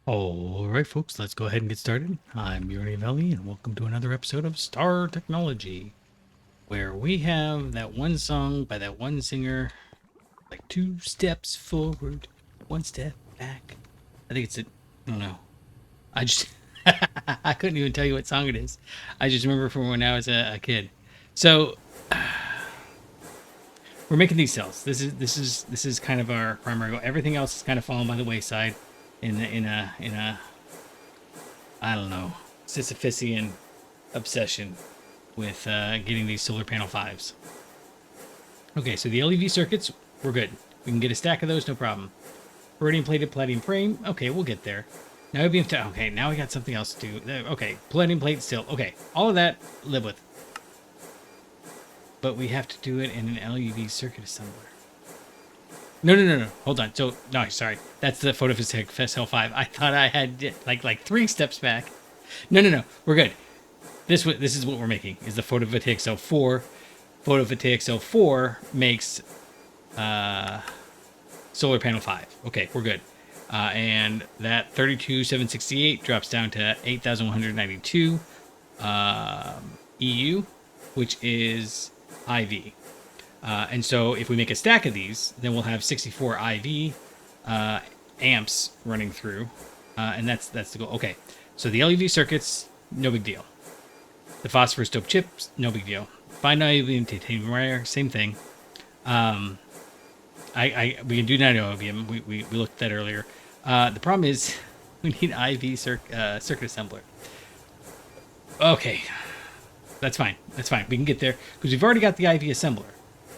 Alright folks, let's go ahead and get started. I'm Uridium and welcome to another episode of Star Technology, where we have that one song by that one singer, like 2 steps forward, 1 step back. I think it's it. I don't know. I just, I couldn't even tell you what song it is. I just remember from when I was a kid. So, we're making these cells. This is kind of our primary goal. Everything else is kind of falling by the wayside in a I don't know, Sisyphusian obsession with getting these solar panel 5s. Okay, so the LEV circuits, we're good. We can get a stack of those, no problem. Iridium plated palladium frame, okay, we'll get there. Now we have to, okay, now we got something else to do. Okay, palladium plate still, okay, all of that, live with. But we have to do it in an LEV circuit assembler. No, hold on. So, no, sorry. That's the photovoltaic cell 5. I thought I had like 3 steps back. No. We're good. This is what we're making. Is the photovoltaic cell 4. Photovoltaic cell 4 makes solar panel 5. Okay, we're good. And that 32,768 drops down to 8,192 EU, which is IV. And so if we make a stack of these, then we'll have 64 IV amps running through. And that's the goal. Okay, so the LED circuits, no big deal. The phosphorus dope chips, no big deal. Fine niobium, titanium wire, same thing. We can do niobium. We looked at that earlier. The problem is we need IV circuit assembler. Okay, that's fine. That's fine. We can get there because we've already got the IV assembler.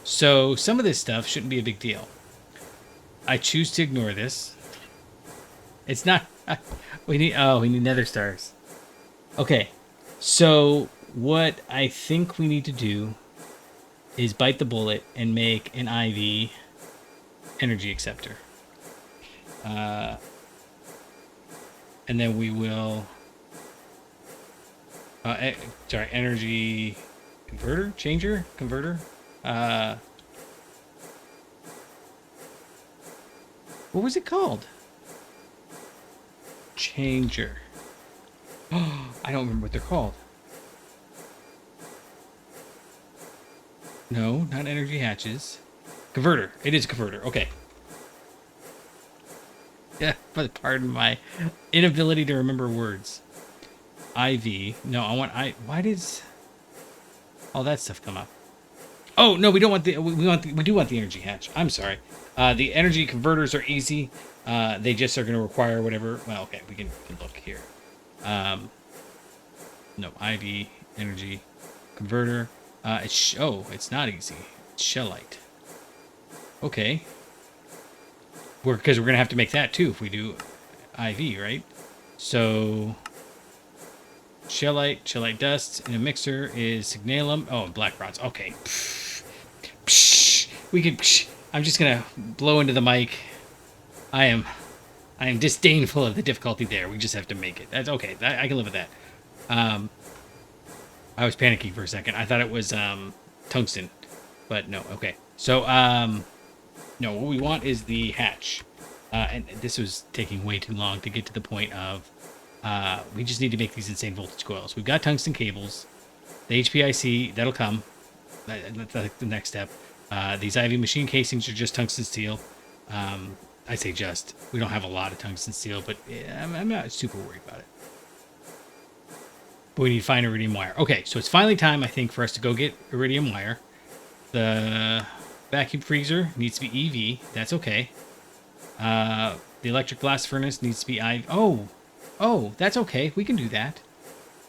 So some of this stuff shouldn't be a big deal. I choose to ignore this. It's not. We need nether stars. Okay, so what I think we need to do is bite the bullet and make an IV energy acceptor. And then we will. Energy converter. What was it called? Changer. Oh, I don't remember what they're called. No, not energy hatches. Converter. It is a converter. Okay. Yeah, but pardon my inability to remember words. IV. No, I want Why does all that stuff come up? Oh no, we don't want we do want the energy hatch. I'm sorry. The energy converters are easy. They just are going to require whatever. Well, okay, we can look here. No, IV energy converter. It's not easy. It's shellite. Okay. Because we're going to have to make that too if we do IV, right? So shellite dust in a mixer is signalum. Oh, and black bronze. Okay. We could. I'm just gonna blow into the mic. I am disdainful of the difficulty there. We just have to make it. That's okay. I can live with that. I was panicking for a second. I thought it was tungsten, but no. Okay. So no. What we want is the hatch, and this was taking way too long to get to the point of. We just need to make these insane voltage coils. We've got tungsten cables. The HPIC that'll come. That's the next step. These IV machine casings are just tungsten steel. I say just. We don't have a lot of tungsten steel, but I'm not super worried about it. But we need to find iridium wire. Okay, so it's finally time, I think, for us to go get iridium wire. The vacuum freezer needs to be EV. That's okay. The electric glass furnace needs to be IV. Oh, that's okay. We can do that.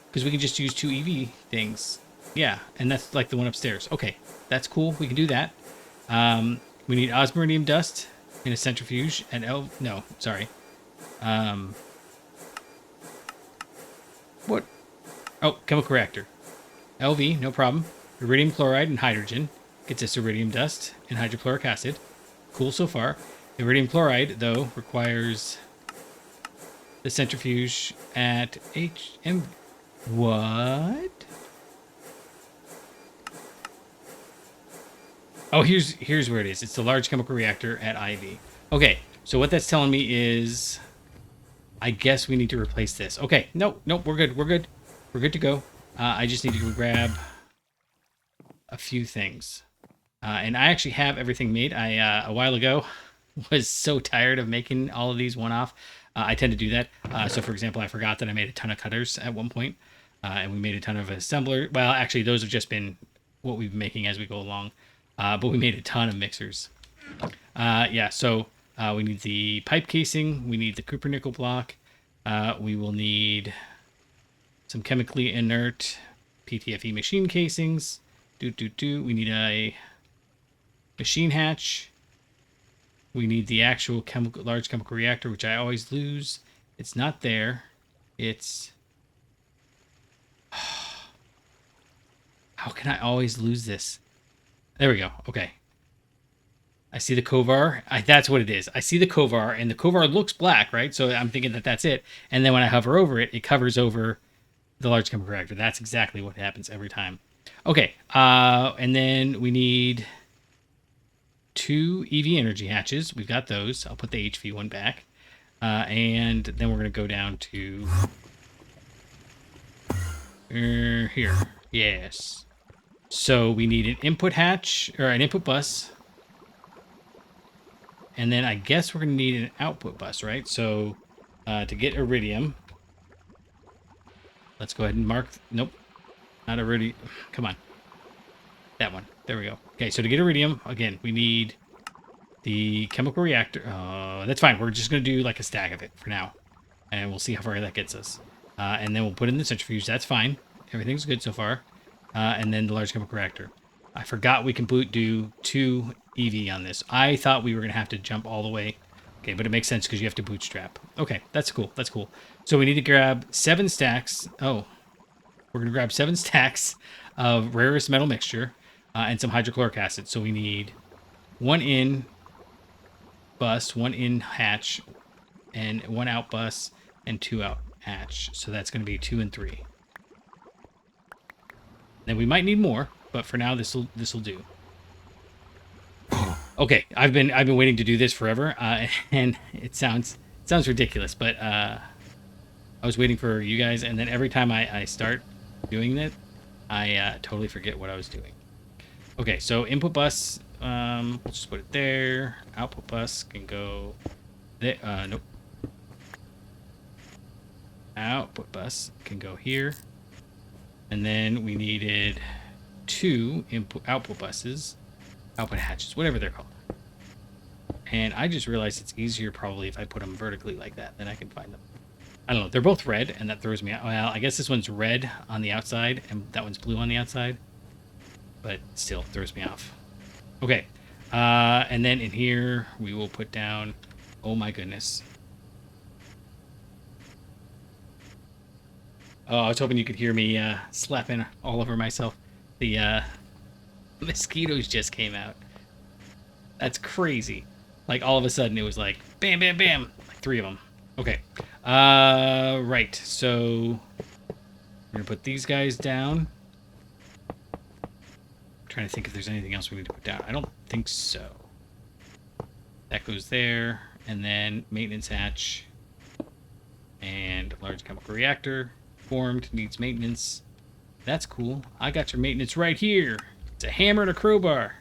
Because we can just use 2 EV things. Yeah, and that's like the one upstairs. Okay, that's cool. We can do that. We need osmiridium dust in a centrifuge. And no, sorry. What? Oh, chemical reactor. LV, no problem. Iridium chloride and hydrogen gets us iridium dust and hydrochloric acid. Cool so far. Iridium chloride, though, requires the centrifuge at HM. What? Oh, here's where it is. It's the large chemical reactor at IV. Okay, so what that's telling me is I guess we need to replace this. Okay, nope, we're good. We're good. We're good to go. I just need to grab a few things. And I actually have everything made. I a while ago was so tired of making all of these one-off. I tend to do that. So, for example, I forgot that I made a ton of cutters at one point, and we made a ton of assembler. Well, actually, those have just been what we've been making as we go along. But we made a ton of mixers. Yeah, so we need the pipe casing. We need the copper nickel block. We will need some chemically inert PTFE machine casings. We need a machine hatch. We need the actual large chemical reactor, which I always lose. It's not there. It's... How can I always lose this? There we go. Okay. I see the Kovar. That's what it is. I see the Kovar, and the Kovar looks black, right? So I'm thinking that that's it. And then when I hover over it, it covers over the large chemical reactor. That's exactly what happens every time. Okay. And then we need 2 EV energy hatches. We've got those. I'll put the HV one back. And then we're going to go down to here. Yes. So we need an input hatch, or an input bus. And then I guess we're going to need an output bus, right? So to get Iridium, let's go ahead and mark. Nope. Not Iridium. Come on. That one. There we go. Okay, so to get Iridium, again, we need the chemical reactor. That's fine. We're just going to do like a stack of it for now. And we'll see how far that gets us. And then we'll put in the centrifuge. That's fine. Everything's good so far. And then the large chemical reactor. I forgot we can do 2 EV on this. I thought we were going to have to jump all the way. Okay, but it makes sense because you have to bootstrap. Okay, that's cool. That's cool. So we need to grab 7 stacks. Oh, we're going to grab 7 stacks of rarest metal mixture and some hydrochloric acid. So we need 1 in bus, 1 in hatch, and 1 out bus, and 2 out hatch. So that's going to be 2 and 3. Then we might need more, but for now this'll do. Okay, I've been waiting to do this forever, and it sounds ridiculous, but I was waiting for you guys, and then every time I start doing it, I totally forget what I was doing. Okay, so input bus, we'll just put it there. Output bus can go there. Nope. Output bus can go here, and then we needed 2 output buses. Output hatches, whatever they're called. And I just realized it's easier probably if I put them vertically like that, then I can find them. I don't know. They're both red, and that throws me out. Well, I guess this one's red on the outside, and that one's blue on the outside. But still, throws me off. Okay. And then in here, we will put down... Oh, my goodness. Oh, I was hoping you could hear me slapping all over myself. The... mosquitoes just came out. That's crazy. Like all of a sudden it was like bam, bam, bam, like 3 of them. Okay. Right. So we're gonna put these guys down. I'm trying to think if there's anything else we need to put down. I don't think so. That goes there, and then maintenance hatch and large chemical reactor formed, needs maintenance. That's cool. I got your maintenance right here. It's a hammer and a crowbar.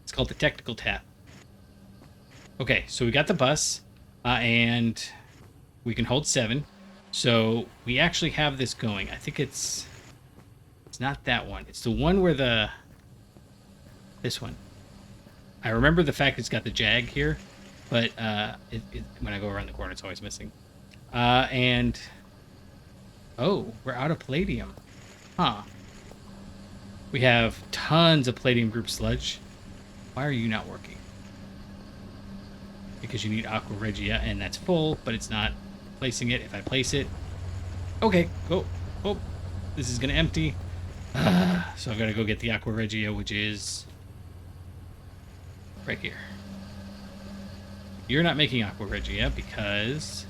It's called the technical tap. Okay, so we got the bus, and we can hold 7. So we actually have this going. I think it's not that one. It's the one where this one. I remember the fact it's got the jag here, but when I go around the corner, it's always missing. And oh, we're out of palladium. Huh. We have tons of palladium group sludge. Why are you not working? Because you need aqua regia, and that's full, but it's not placing it. If I place it... Okay, go. Oh, this is going to empty. So I've got to go get the aqua regia, which is right here. You're not making aqua regia because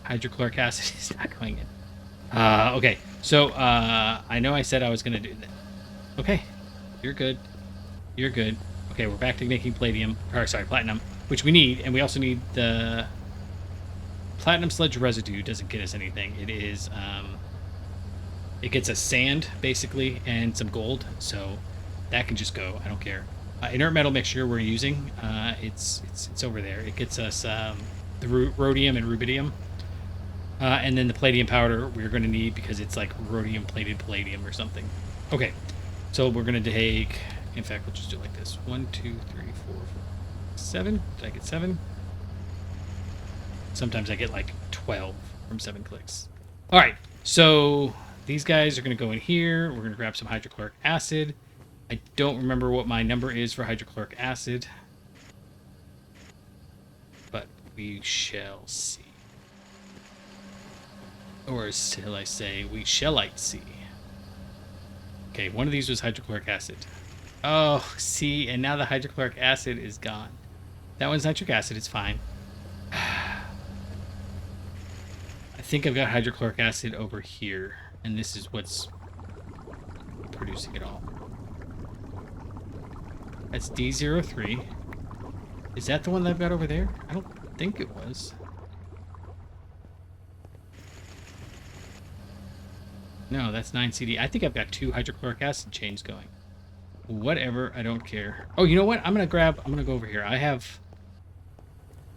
hydrochloric acid is not going in. Okay, so I know I said I was going to do that. Okay, you're good. You're good. Okay, we're back to making palladium. Or sorry, platinum. which we need, and we also need the platinum sludge residue. Doesn't get us anything. It is it gets us sand basically and some gold, so that can just go. I don't care. Inert metal mixture we're using, it's over there. It gets us the rhodium and rubidium, and then the palladium powder we're going to need because it's like rhodium plated palladium or something. Okay, so we're going to take. In fact, we'll just do it like this: 1, 2, 3, 4, 7. Did I get 7? Sometimes I get like 12 from 7 clicks. All right, so these guys are going to go in here. We're going to grab some hydrochloric acid. I don't remember what my number is for hydrochloric acid, but we shall see. Or shall I say, we shallite see. Okay, one of these was hydrochloric acid. Oh, see, and now the hydrochloric acid is gone. That one's nitric acid, it's fine. I think I've got hydrochloric acid over here, and this is what's producing it all. That's D03. Is that the one that I've got over there? I don't think it was. No, that's 9CD. I think I've got 2 hydrochloric acid chains going. Whatever, I don't care. Oh, you know what? I'm gonna go over here.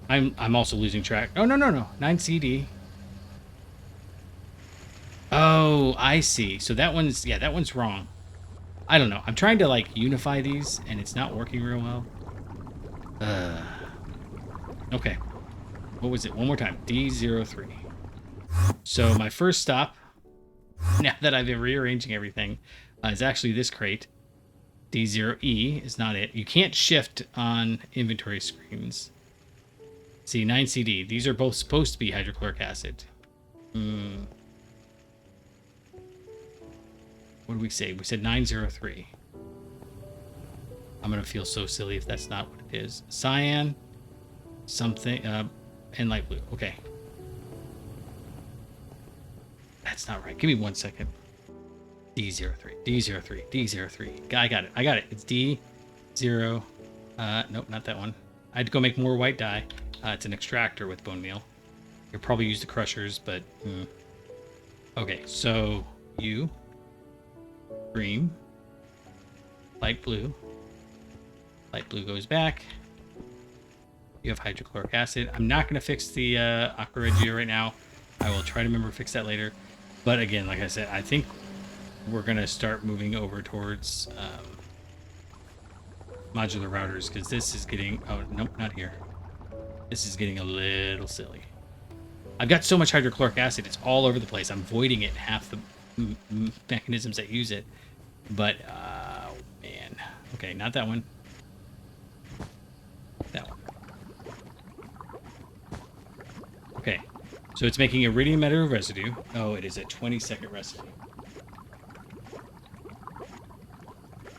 I'm also losing track. Oh, no. 9CD. Oh, I see. So that one's wrong. I don't know. I'm trying to like unify these and it's not working real well. Okay. What was it? One more time. D03. So my first stop, now that I've been rearranging everything, is actually this crate. D0E is not it. You can't shift on inventory screens. See, 9CD. These are both supposed to be hydrochloric acid. What did we say? We said 903. I'm going to feel so silly if that's not what it is. Cyan, something, and light blue. Okay. That's not right. Give me 1 second. D03. I got it. It's D0. Nope, not that one. I had to go make more white dye. It's an extractor with bone meal. You'll probably use the crushers, but... Okay, so you... Green. Light blue. Light blue goes back. You have hydrochloric acid. I'm not going to fix the aqua regia right now. I will try to remember to fix that later. But again, like I said, I think we're going to start moving over towards modular routers because this is getting... Oh, nope, not here. This is getting a little silly. I've got so much hydrochloric acid, it's all over the place. I'm voiding it in half the mechanisms that use it. But, man. Okay, not that one. That one. Okay, so it's making iridium metal residue. Oh, it is a 20-second residue.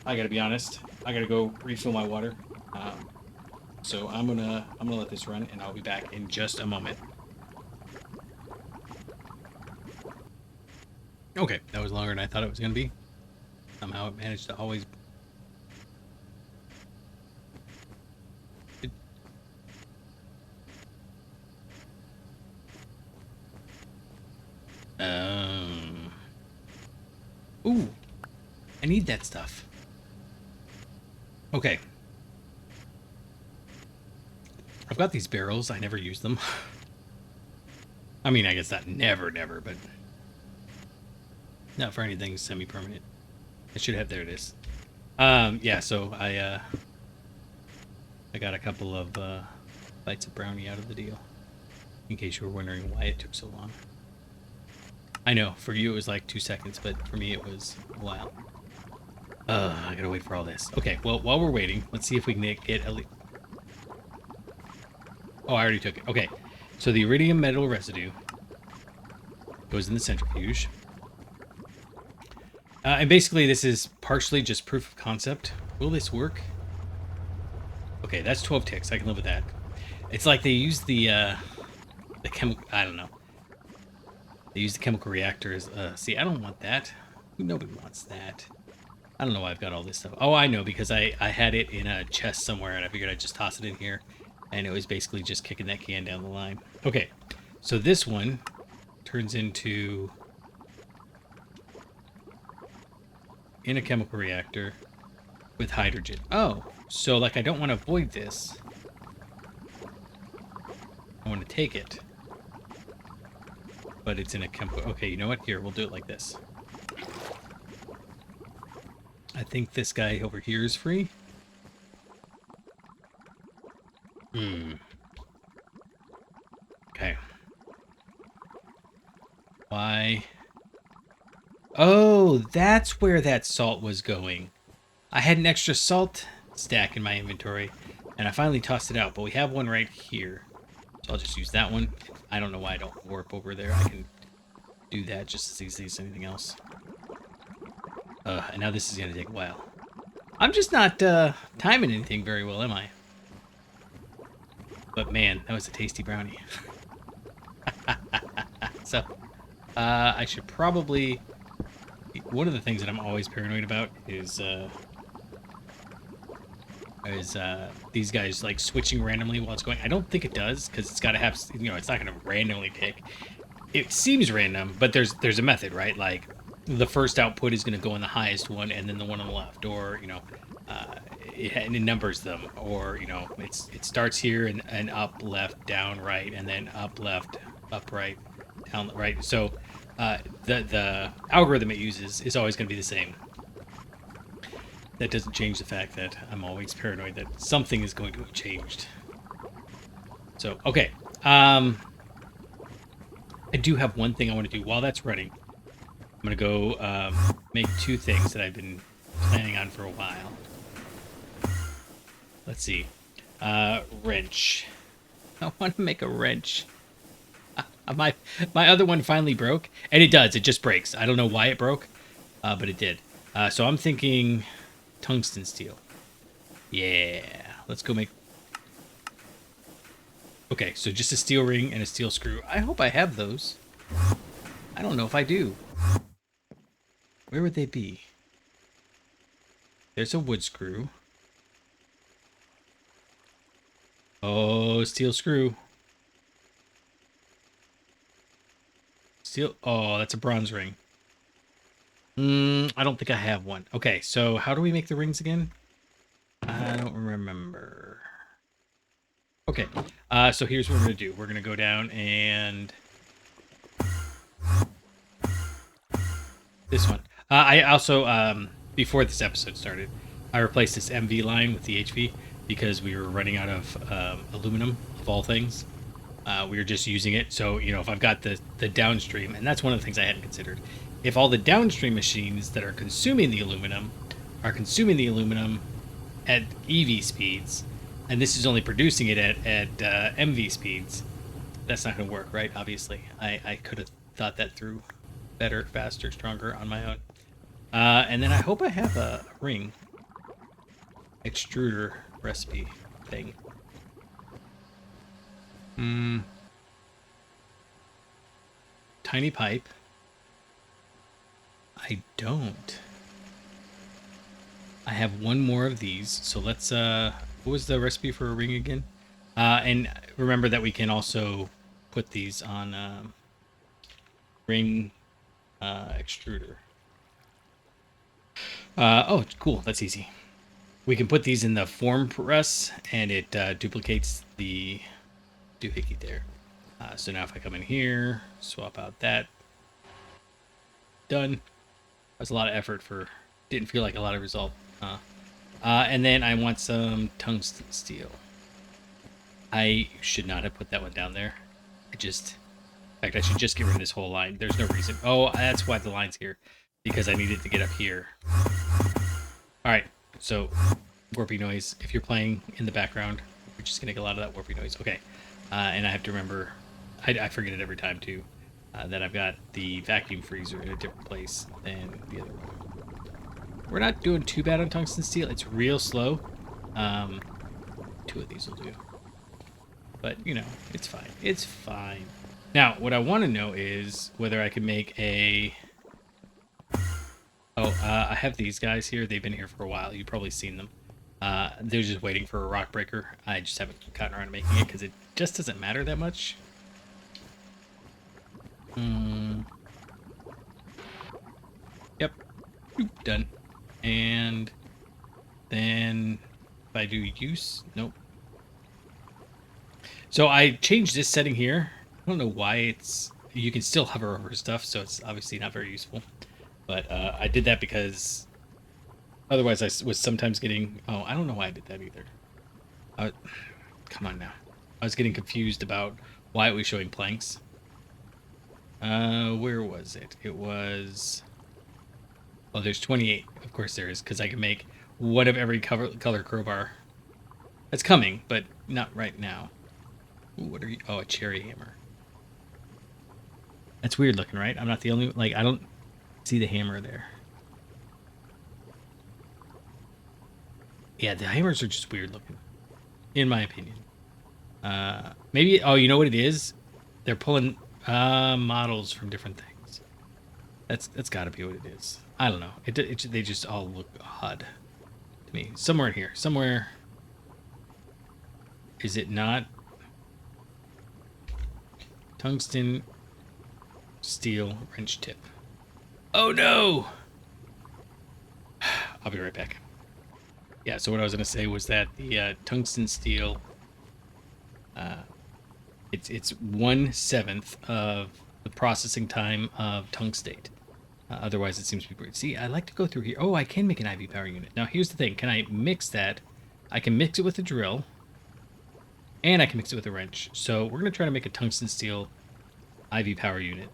I gotta be honest. I gotta go refill my water. So I'm gonna let this run, and I'll be back in just a moment. Okay, that was longer than I thought it was gonna be. Somehow it managed to always... Ooh, I need that stuff. Okay. I've got these barrels. I never use them. I mean, I guess not never, but not for anything semi-permanent. I should have. There it is. Yeah. So I got a couple of bites of brownie out of the deal. In case you were wondering why it took so long. I know for you it was like 2 seconds, but for me it was a while. I gotta wait for all this. Okay. Well, while we're waiting, let's see if we can get at least. Oh, I already took it. Okay. So the iridium metal residue goes in the centrifuge. And basically this is partially just proof of concept. Will this work? Okay, that's 12 ticks. I can live with that. It's like they use the chemical... I don't know. They use the chemical reactors. See, I don't want that. Nobody wants that. I don't know why I've got all this stuff. Oh, I know, because I had it in a chest somewhere, and I figured I'd just toss it in here. And it was basically just kicking that can down the line. Okay, so this one turns into in a chemical reactor with hydrogen. Oh, so like I don't want to avoid this. I want to take it. But it's in a chemical... Okay, you know what? Here, we'll do it like this. I think this guy over here is free. Okay. Why? Oh, that's where that salt was going. I had an extra salt stack in my inventory, and I finally tossed it out, but we have one right here. So I'll just use that one. I don't know why I don't warp over there. I can do that just as easily as anything else. And now this is going to take a while. I'm just not timing anything very well, am I? But man, that was a tasty brownie. So, I should probably... One of the things that I'm always paranoid about is these guys like switching randomly while it's going. I don't think it does, because it's got to have, you know, it's not going to randomly pick. It seems random, but there's a method, right? Like the first output is going to go in the highest one, and then the one on the left, or you know, it numbers them, or you know, it starts here and up, left, down, right, and then up, left, up, right, down, right. So the algorithm it uses is always going to be the same. That doesn't change the fact that I'm always paranoid that something is going to have changed. So, okay. I do have one thing I want to do while that's running. I'm going to go make two things that I've been planning on for a while. Let's see. Wrench. I want to make a wrench. My other one finally broke, and it does. It just breaks. I don't know why it broke, but it did. So I'm thinking... tungsten steel. Yeah, let's go make... Okay, so just a steel ring and a steel screw. I hope I have those. I don't know if I do. Where would they be? There's a wood screw. Oh, steel screw. Steel... Oh, that's a bronze ring. I don't think I have one. Okay, so how do we make the rings again? I don't remember. Okay, so here's what we're going to do. We're going to go down and... this one. I also, before this episode started, I replaced this MV line with the HV because we were running out of aluminum, of all things. We were just using it. So, you know, if I've got the downstream, and that's one of the things I hadn't considered. If all the downstream machines that are consuming the aluminum at EV speeds, and this is only producing it at MV speeds, that's not going to work, right? Obviously. I could have thought that through better, faster, stronger on my own. And then I hope I have a ring extruder recipe thing. Tiny pipe. I don't. I have one more of these, so let's what was the recipe for a ring again? And remember that we can also put these on ring extruder. Oh, cool, that's easy. We can put these in the form press, and it duplicates the doohickey there. So now if I come in here, swap out that, done. That was a lot of effort for, didn't feel like a lot of result. And then I want some tungsten steel. I should not have put that one down there. In fact, I should just get rid of this whole line. There's no reason. Oh, that's why the line's here. Because I needed to get up here. Alright, so warpy noise. If you're playing in the background, you're just going to get a lot of that warpy noise. Okay, and I have to remember, I forget it every time too, that I've got the vacuum freezer in a different place than the other one. We're not doing too bad on tungsten steel. It's real slow. 2 of these will do. But, you know, it's fine. It's fine. Now, what I want to know is whether I can make a... Oh, I have these guys here. They've been here for a while. You've probably seen them. They're just waiting for a rock breaker. I just haven't gotten around to making it because it just doesn't matter that much. Yep. Done. And then if I do use, nope. So I changed this setting here. I don't know why it's, you can still hover over stuff, so it's obviously not very useful. But I did that because otherwise I was sometimes getting, oh, I don't know why I did that either. Come on now. I was getting confused about why it was showing planks. Where was it? It was, oh, there's 28. Of course there is, because I can make one of every color crowbar. That's coming, but not right now. Ooh, what are you? Oh, a cherry hammer. That's weird looking, right? I'm not the only, like, I don't see the hammer there. Yeah, the hammers are just weird looking, in my opinion. Maybe, oh, you know what it is? They're pulling models from different things. That's got to be what it is. I don't know. They just all look odd to me. Somewhere in here. Somewhere. Is it not? Tungsten steel wrench tip. Oh no! I'll be right back. Yeah, so what I was going to say was that the tungsten steel, it's 1/7 of the processing time of tungstate. Otherwise, it seems to be great. See, I like to go through here. Oh, I can make an IV power unit. Now, here's the thing. Can I mix that? I can mix it with a drill, and I can mix it with a wrench. So we're going to try to make a tungsten steel IV power unit.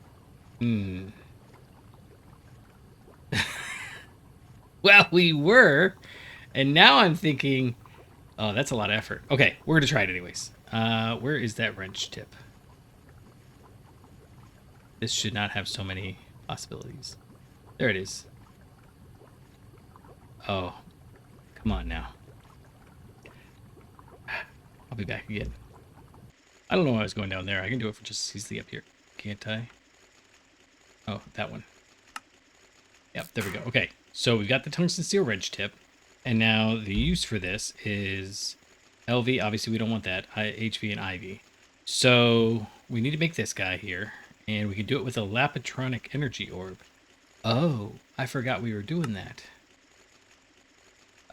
Well, we were, and now I'm thinking, oh, that's a lot of effort. Okay, we're going to try it anyways. Where is that wrench tip? This should not have so many possibilities. There it is. Oh, come on now. I'll be back again. I don't know why I was going down there. I can do it for just as easily up here. Can't I? Oh, that one. Yep, there we go. Okay, so we've got the tungsten steel wrench tip. And now the use for this is LV. Obviously, we don't want that. HV and IV. So we need to make this guy here. And we can do it with a Lapatronic energy orb. Oh, I forgot we were doing that.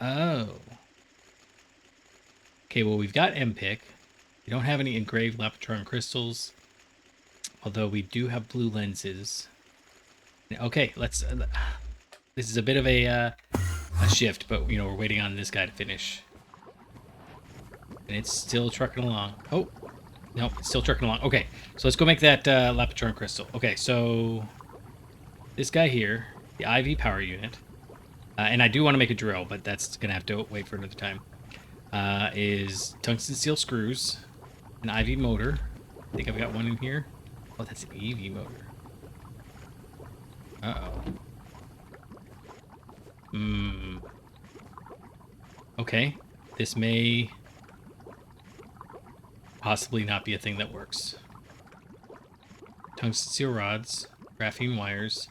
Oh. Okay, well, we've got MPIC. We don't have any engraved Lapatron crystals. Although we do have blue lenses. Okay, let's... this is a bit of a shift, but, you know, we're waiting on this guy to finish. And it's still trucking along. Oh, no, it's still trucking along. Okay, so let's go make that Lapatron crystal. Okay, so this guy here, the IV power unit, and I do want to make a drill, but that's going to have to wait for another time, is tungsten steel screws, an IV motor. I think I've got one in here. Oh, that's an EV motor. Uh-oh. Okay, this may possibly not be a thing that works. Tungsten steel rods, graphene wires,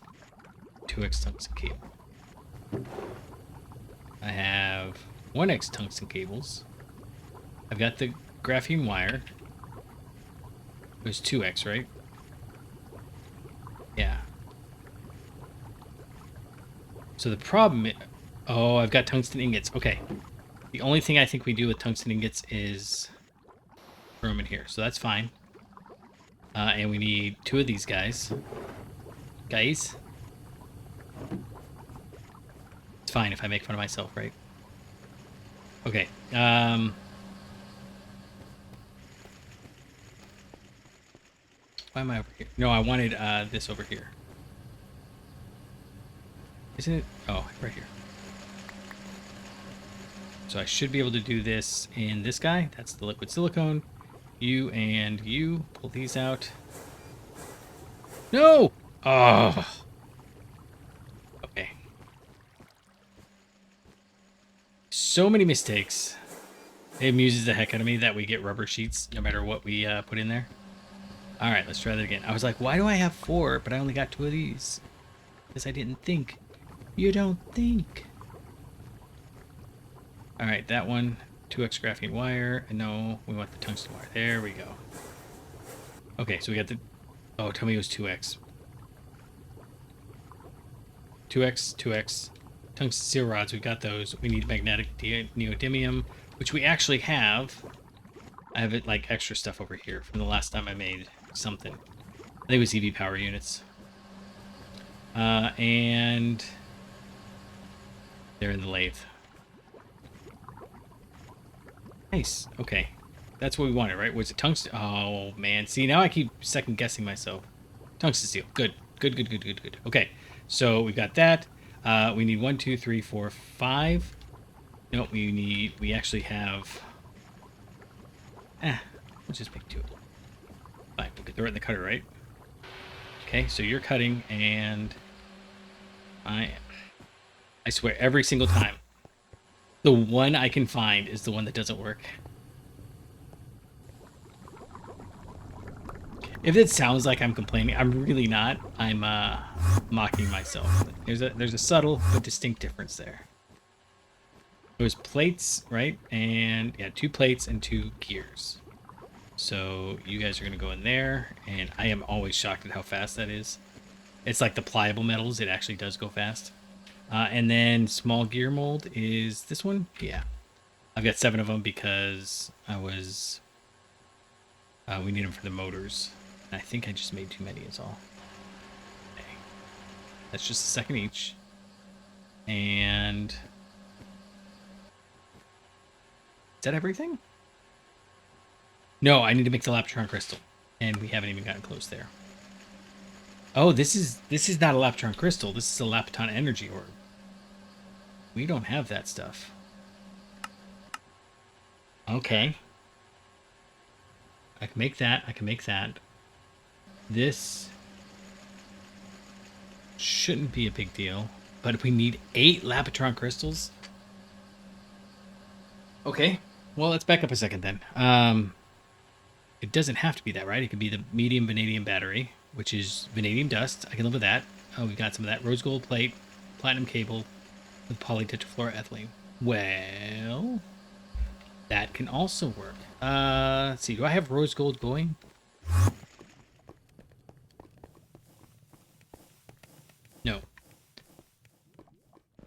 2x tungsten cable. I have 1x tungsten cables. I've got the graphene wire. It was 2x, right? Yeah. So the problem... Oh, I've got tungsten ingots. Okay. The only thing I think we do with tungsten ingots is room in here. So that's fine. And we need 2 of these guys. Guys. It's fine if I make fun of myself, right? Okay. Why am I over here? No, I wanted this over here. Isn't it? Oh, right here. So I should be able to do this in this guy. That's the liquid silicone. You and you. Pull these out. No! Oh. Okay. So many mistakes. It amuses the heck out of me that we get rubber sheets no matter what we put in there. All right, let's try that again. I was like, why do I have 4, but I only got 2 of these? Because I didn't think. You don't think. All right, that one. 2x graphene wire. No, we want the tungsten wire. There we go. Okay, so we got the... Oh, tell me it was 2x. 2x, 2x. Tungsten steel rods, we got those. We need magnetic neodymium, which we actually have. I have it like extra stuff over here from the last time I made something. I think it was EV power units. And they're in the lathe. Nice. Okay. That's what we wanted, right? Was it tungsten? Oh, man. See, now I keep second guessing myself. Tungsten steel. Good. Good, good, good, good, good. Okay. So we got that. We need 1, 2, 3, 4, 5. No, we actually have... let's just make 2. Fine. We'll get the right in the cutter, right? Okay, so you're cutting, and I swear, every single time, the one I can find is the one that doesn't work. If it sounds like I'm complaining, I'm really not. I'm mocking myself. There's a subtle but distinct difference there. There's plates, right? And yeah, 2 plates and 2 gears. So you guys are gonna go in there, and I am always shocked at how fast that is. It's like the pliable metals, it actually does go fast. And then small gear mold is this one? Yeah. I've got 7 of them because we need them for the motors. And I think I just made too many is all. Okay. That's just a second each. And... is that everything? No, I need to make the Laptron crystal. And we haven't even gotten close there. Oh, this is not a Laptron crystal. This is a Lapton energy orb. We don't have that stuff. Okay. I can make that. I can make that. This shouldn't be a big deal. But if we need 8 Laptron crystals... okay. Well, let's back up a second then. It doesn't have to be that, right? It could be the medium vanadium battery, which is vanadium dust. I can live with that. Oh, we got some of that. Rose gold plate, platinum cable with polytetrafluoroethylene. Well, that can also work. Let's see. Do I have rose gold going? No.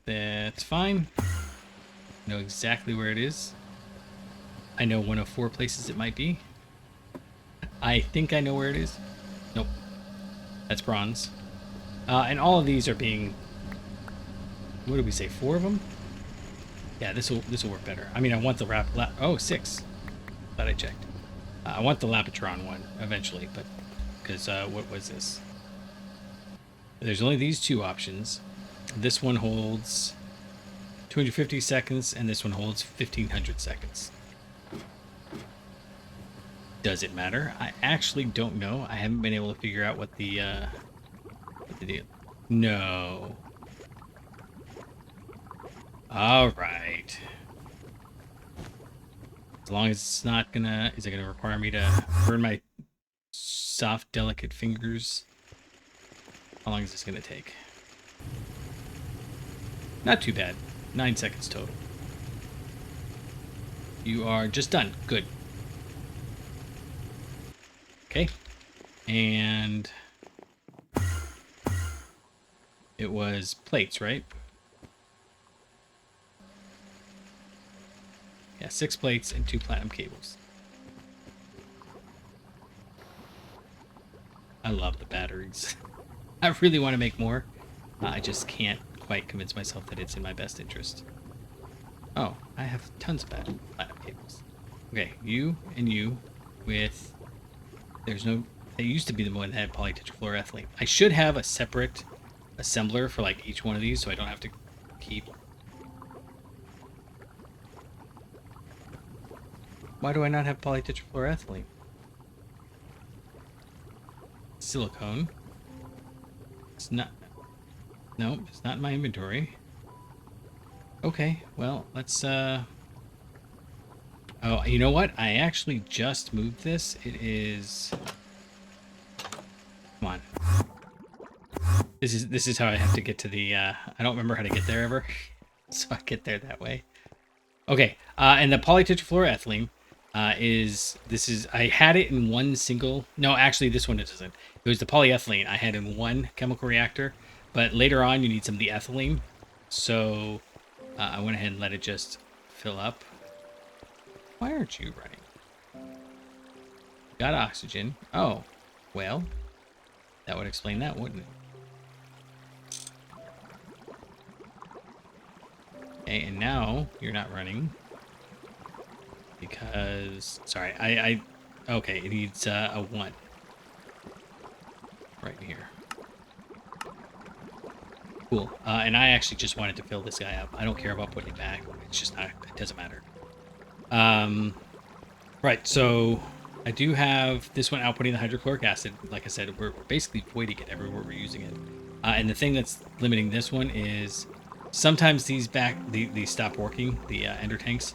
That's fine. I know exactly where it is. I know one of 4 places it might be. I think I know where it is. Nope. That's bronze. And all of these are being... what did we say? 4 of them? Yeah, this will work better. I mean, I want the oh, 6. Thought I checked. I want the Lapatron one eventually, but because what was this? There's only these 2 options. This one holds 250 seconds, and this one holds 1500 seconds. Does it matter? I actually don't know. I haven't been able to figure out what the deal. No. All right. As long as it's not gonna... is it gonna require me to burn my soft, delicate fingers? How long is this gonna take? Not too bad. 9 seconds total. You are just done. Good. Okay. And it was plates, right? Yeah, 6 plates and 2 platinum cables. I love the batteries. I really want to make more. I just can't quite convince myself that it's in my best interest. Oh, I have tons of platinum cables. Okay, you and you with... there's no... it used to be the one that had polytetrafluoroethylene. I should have a separate assembler for like each one of these so I don't have to keep... why do I not have polytetrafluoroethylene? Silicone. It's not... no, it's not in my inventory. Okay, well, let's... oh, you know what? I actually just moved this. It is... come on. This is how I have to get to the... I don't remember how to get there ever. So I get there that way. Okay, and the polytetrafluoroethylene I had it in one single. No, actually, this one it doesn't. It was the polyethylene I had in one chemical reactor, but later on you need some of the ethylene. So I went ahead and let it just fill up. Why aren't you running? Got oxygen. Oh, well, that would explain that, wouldn't it? Okay, and now you're not running because, sorry, okay, it needs a 1 right here. Cool. And I actually just wanted to fill this guy up. I don't care about putting it back. It's just not, it doesn't matter. Right, so I do have this one outputting the hydrochloric acid. Like I said, we're basically voiding it everywhere we're using it. And the thing that's limiting this one is sometimes these stop working, the ender tanks.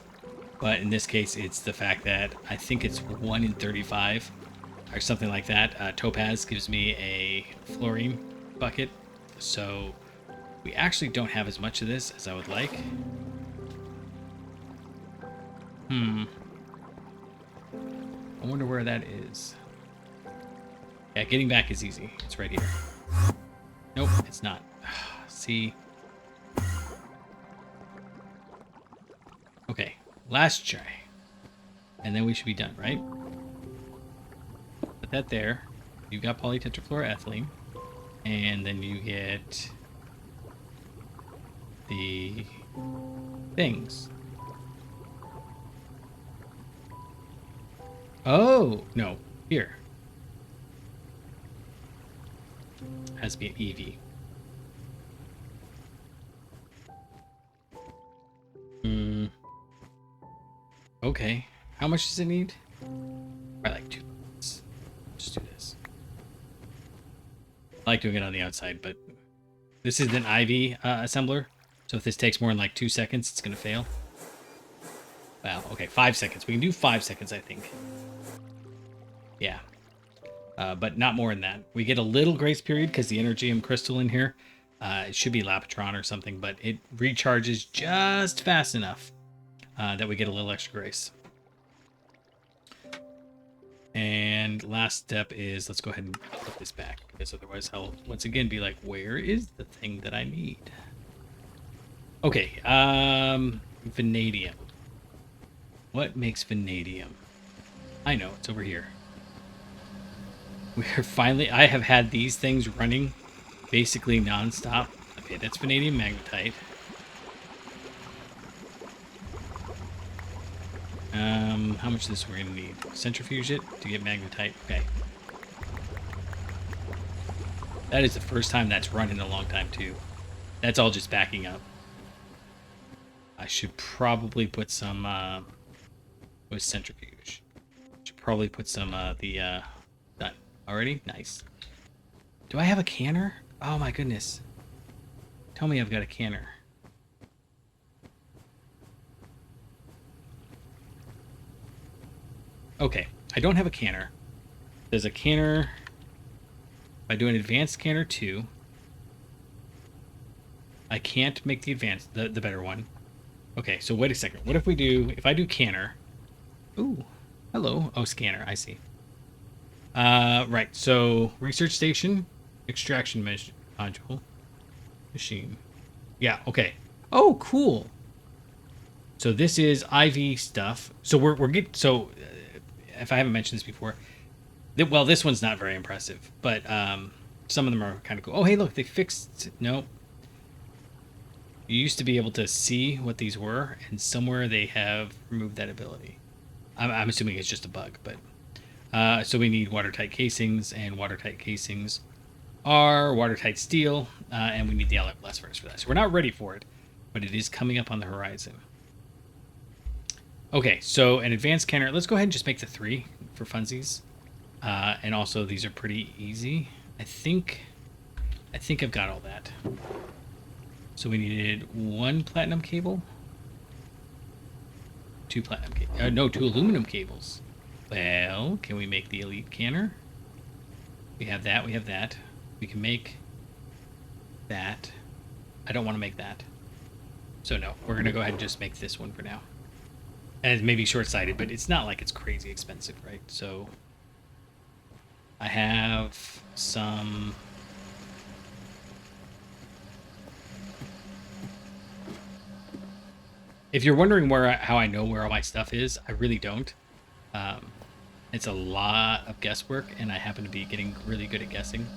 But in this case, it's the fact that I think it's 1 in 35 or something like that. Topaz gives me a fluorine bucket. So we actually don't have as much of this as I would like. I wonder where that is. Yeah, getting back is easy. It's right here. Nope, it's not. See? Okay, last try. And then we should be done, right? Put that there. You got polytetrafluoroethylene. And then you get the things. Oh, no. Here. Has to be an EV. Okay. How much does it need? Probably like 2 minutes. Just do this. I like doing it on the outside, but this is an IV assembler. So if this takes more than like 2 seconds, it's going to fail. Well, okay, 5 seconds. We can do 5 seconds, I think. Yeah. But not more than that. We get a little grace period because the Iridium crystal in here, it should be Lapotron or something, but it recharges just fast enough that we get a little extra grace. And last step is, let's go ahead and put this back, because otherwise I'll once again be like, where is the thing that I need? Okay, vanadium. What makes vanadium? I know, it's over here. We're finally, I have had these things running basically non-stop. Okay, that's vanadium magnetite. How much of this we're gonna need? Centrifuge it to get magnetite. Okay. That is the first time that's run in a long time too. That's all just backing up. I should probably put some with centrifuge. Should probably put some done. Already? Nice. Do I have a canner? Oh my goodness. Tell me I've got a canner. Okay, I don't have a canner. There's a canner. If I do an advanced canner 2, I can't make the advanced, the better one. Okay, so wait a second. What if we do, if I do canner? Ooh, hello. Oh, scanner, I see. Right, so research station, extraction module, machine. Yeah, okay. Oh, cool. So this is IV stuff. So we're getting, so if I haven't mentioned this before, well, this one's not very impressive, but some of them are kind of cool. Oh, hey, look, they fixed, no. You used to be able to see what these were, and somewhere they have removed that ability. I'm assuming it's just a bug, but so we need watertight casings, and watertight casings are watertight steel, and we need the alloy blast furnace for that. So we're not ready for it, but it is coming up on the horizon. Okay, so an advanced canner. Let's go ahead and just make the 3 for funsies, and also these are pretty easy. I think I've got all that. So we needed 1 platinum cable, 2 platinum cables. No, 2 aluminum cables. Well, can we make the elite canner? We have that. We have that. We can make that. I don't want to make that. So no, we're going to go ahead and just make this one for now. And maybe short-sighted, but it's not like it's crazy expensive, right? So I have some... If you're wondering how I know where all my stuff is, I really don't. It's a lot of guesswork, and I happen to be getting really good at guessing.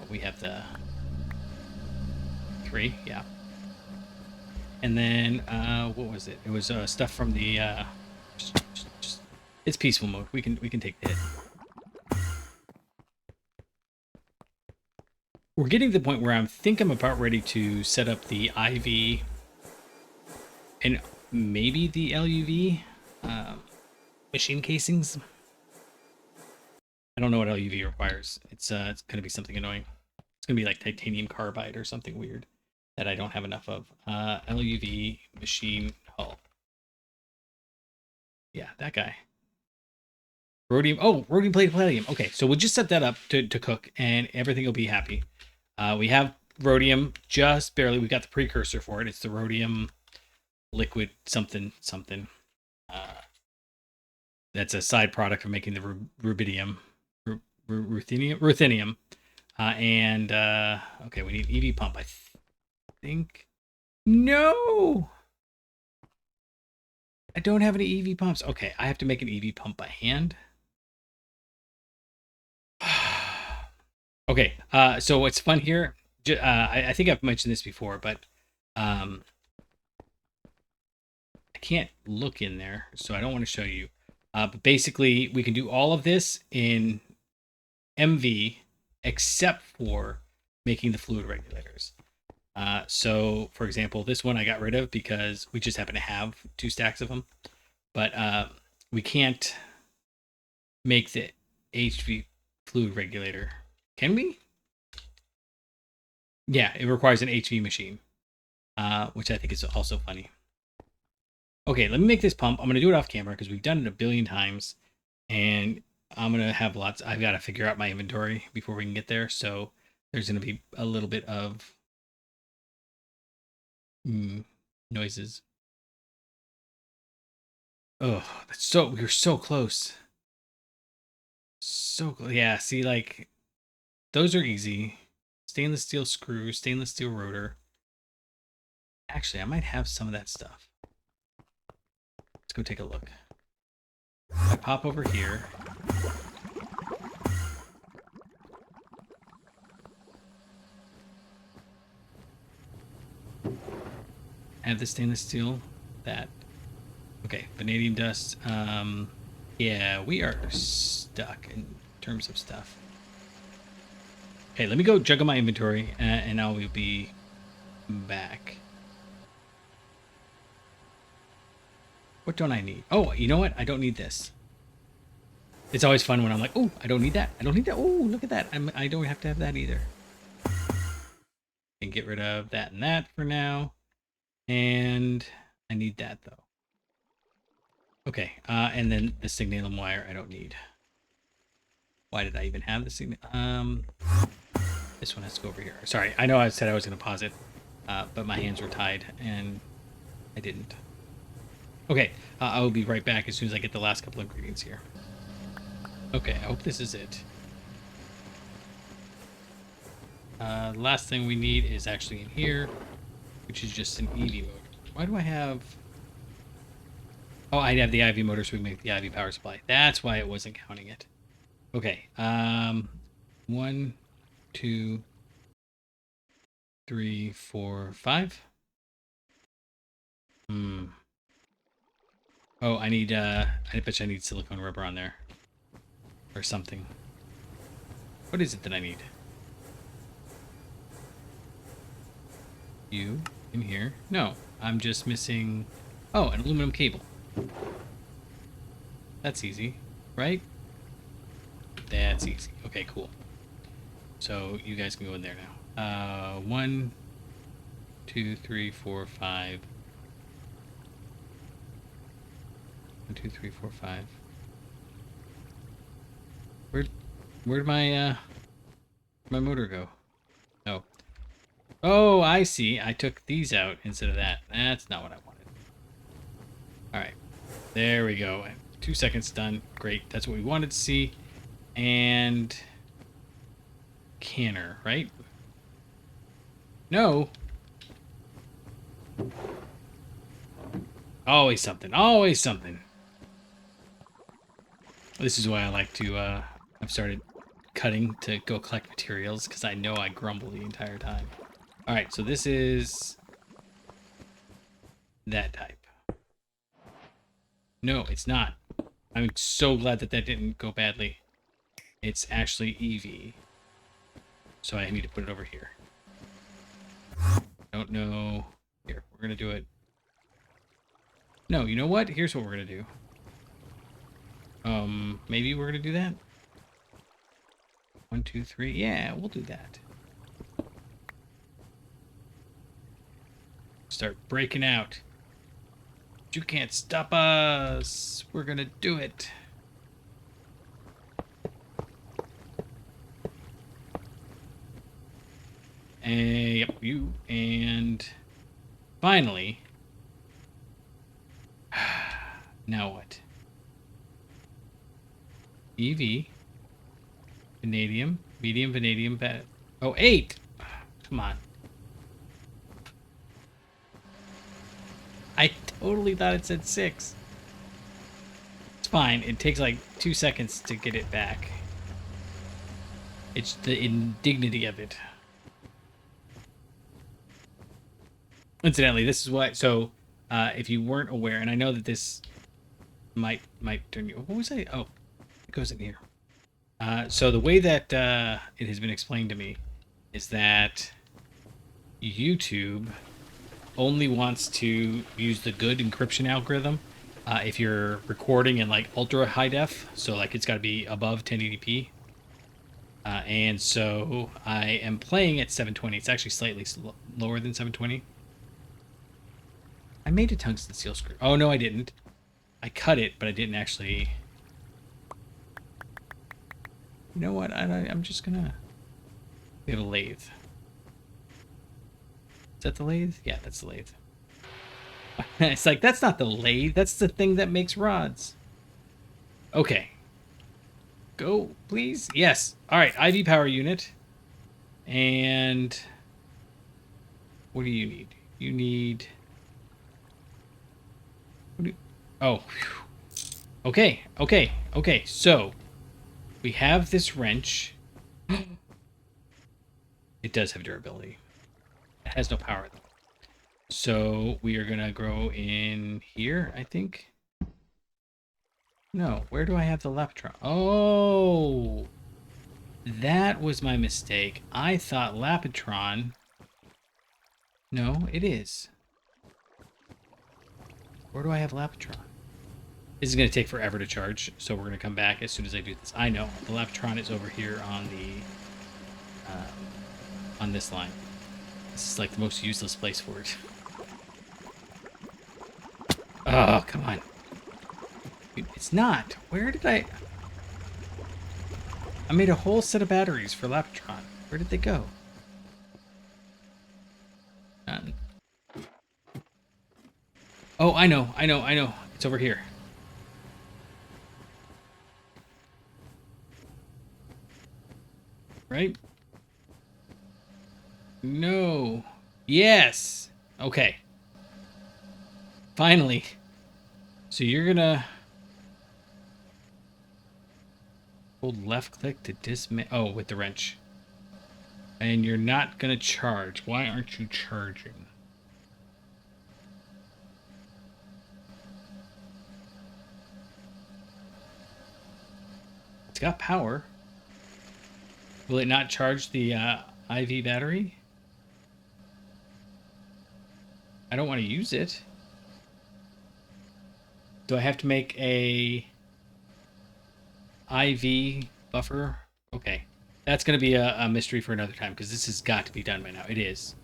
We have the 3, yeah. And then, what was it? It was stuff from the... it's peaceful mode. We can take the hit. We're getting to the point where I think I'm about ready to set up the IV and maybe the LUV machine casings. I don't know what LUV requires. It's going to be something annoying. It's going to be like titanium carbide or something weird that I don't have enough of. LUV machine hull. Yeah, that guy. Rhodium. Oh, rhodium plated palladium. Okay, so we'll just set that up to cook, and everything will be happy. We have rhodium just barely. We got the precursor for it. It's the rhodium liquid something. That's a side product of making the rubidium, ruthenium. And okay, we need EV pump. I think. No, I don't have any EV pumps. Okay, I have to make an EV pump by hand. Okay, so what's fun here, I think I've mentioned this before, but I can't look in there, so I don't want to show you. But basically, we can do all of this in MV, except for making the fluid regulators. So, for example, this one I got rid of because we just happen to have 2 stacks of them. But we can't make the HV fluid regulator. Can we? Yeah, it requires an HV machine, which I think is also funny. Okay, let me make this pump. I'm going to do it off camera because we've done it a billion times. And I'm going to have lots. I've got to figure out my inventory before we can get there. So there's going to be a little bit of noises. Oh, we're so close. So close. Yeah, see, like, those are easy. Stainless steel screw, stainless steel rotor. Actually, I might have some of that stuff. Let's go take a look. I pop over here. I have the stainless steel. That. Okay, vanadium dust. Yeah, we are stuck in terms of stuff. Okay, let me go juggle my inventory, and I will be back. What don't I need? Oh, you know what? I don't need this. It's always fun when I'm like, oh, I don't need that. I don't need that. Oh, look at that. I don't have to have that either. And get rid of that and that for now. And I need that, though. Okay, and then the signalum wire I don't need. Why did I even have the signal? This one has to go over here. Sorry, I know I said I was going to pause it, but my hands were tied, and I didn't. Okay, I will be right back as soon as I get the last couple ingredients here. Okay, I hope this is it. The last thing we need is actually in here, which is just an EV motor. Why do I have... Oh, I have the IV motor so we can make the IV power supply. That's why it wasn't counting it. Okay, 1, 2, 3, 4, 5. Oh, I need, I bet you I need silicone rubber on there. Or something. What is it that I need? You in here? No, I'm just missing... Oh, an aluminum cable. That's easy, right? That's easy. Okay, cool. So you guys can go in there now. 1, 2, 3, 4, 5. 1, 2, 3, 4, 5. Where'd my motor go? Oh. Oh, I see. I took these out instead of that. That's not what I wanted. All right. There we go. 2 seconds done. Great. That's what we wanted to see. And canner, right? No. Always something. Always something. This is why I like to, I've started cutting to go collect materials, because I know I grumble the entire time. Alright, so this is that type. No, it's not. I'm so glad that that didn't go badly. It's actually EV. So I need to put it over here. Don't know. Here, we're going to do it. No, you know what? Here's what we're going to do. Maybe we're going to do that? 1, 2, 3. Yeah, we'll do that. Start breaking out. You can't stop us. We're going to do it. And yep, you. And finally. Now what? EV. Vanadium. Medium vanadium. Oh, 8! Come on. I totally thought it said 6. It's fine. It takes like 2 seconds to get it back. It's the indignity of it. Incidentally, this is what... So, if you weren't aware, and I know that this might turn you... What was I... Oh, it goes in here. So the way that it has been explained to me is that YouTube only wants to use the good encryption algorithm if you're recording in like ultra high def, so like it's got to be above 1080p. And so I am playing at 720. It's actually slightly lower than 720. I made a tungsten steel screw. Oh no, I didn't. I cut it, but I didn't actually. You know what? I'm just gonna. We have a lathe. Is that the lathe? Yeah, that's the lathe. It's like, that's not the lathe. That's the thing that makes rods. Okay. Go, please. Yes. All right. IV power unit. And what do you need? You need... What do you... Oh. Whew. Okay. Okay. Okay. So we have this wrench. It does have durability. It has no power though. So we are gonna grow in here, I think. No, where do I have the Lapatron? Oh, that was my mistake. I thought Lapatron. No, it is. Where do I have Lapatron? This is gonna take forever to charge, so we're gonna come back as soon as I do this. I know the Lapatron is over here on the on this line. This is like the most useless place for it. Oh, come on. It's not. Where did I made a whole set of batteries for Lapatron. Where did they go? None. Oh, I know. It's over here. Right? No. Yes. Okay. Finally. So you're gonna hold left click to dismantle. Oh, with the wrench. And you're not gonna charge. Why aren't you charging? It's got power. Will it not charge the IV battery? I don't want to use it. Do I have to make a IV buffer? Okay. That's going to be a mystery for another time, because this has got to be done by now. It is.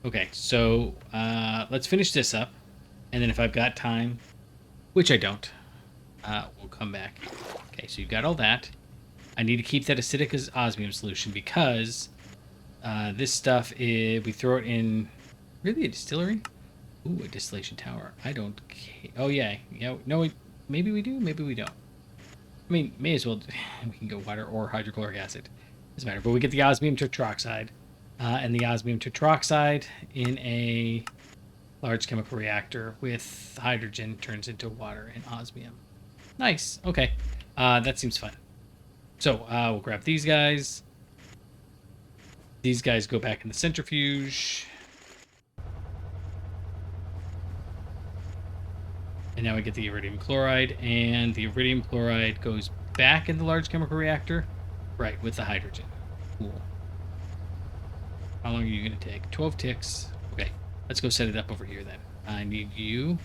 Okay, so let's finish this up. And then if I've got time, which I don't, we'll come back. Okay, so you've got all that. I need to keep that acidic as osmium solution, because this stuff, we throw it in really a distillery. Ooh, a distillation tower. I don't care. Oh, yeah. Yeah. No, maybe we do. Maybe we don't. I mean, may as well. We can go water or hydrochloric acid. Doesn't matter. But we get the osmium tetroxide. And the osmium tetroxide in a large chemical reactor with hydrogen turns into water and osmium. Nice. Okay. That seems fun. So we'll grab these guys. These guys go back in the centrifuge. And now we get the iridium chloride, and the iridium chloride goes back in the large chemical reactor, right, with the hydrogen. Cool. How long are you going to take? 12 ticks. Okay, let's go set it up over here then. I need you.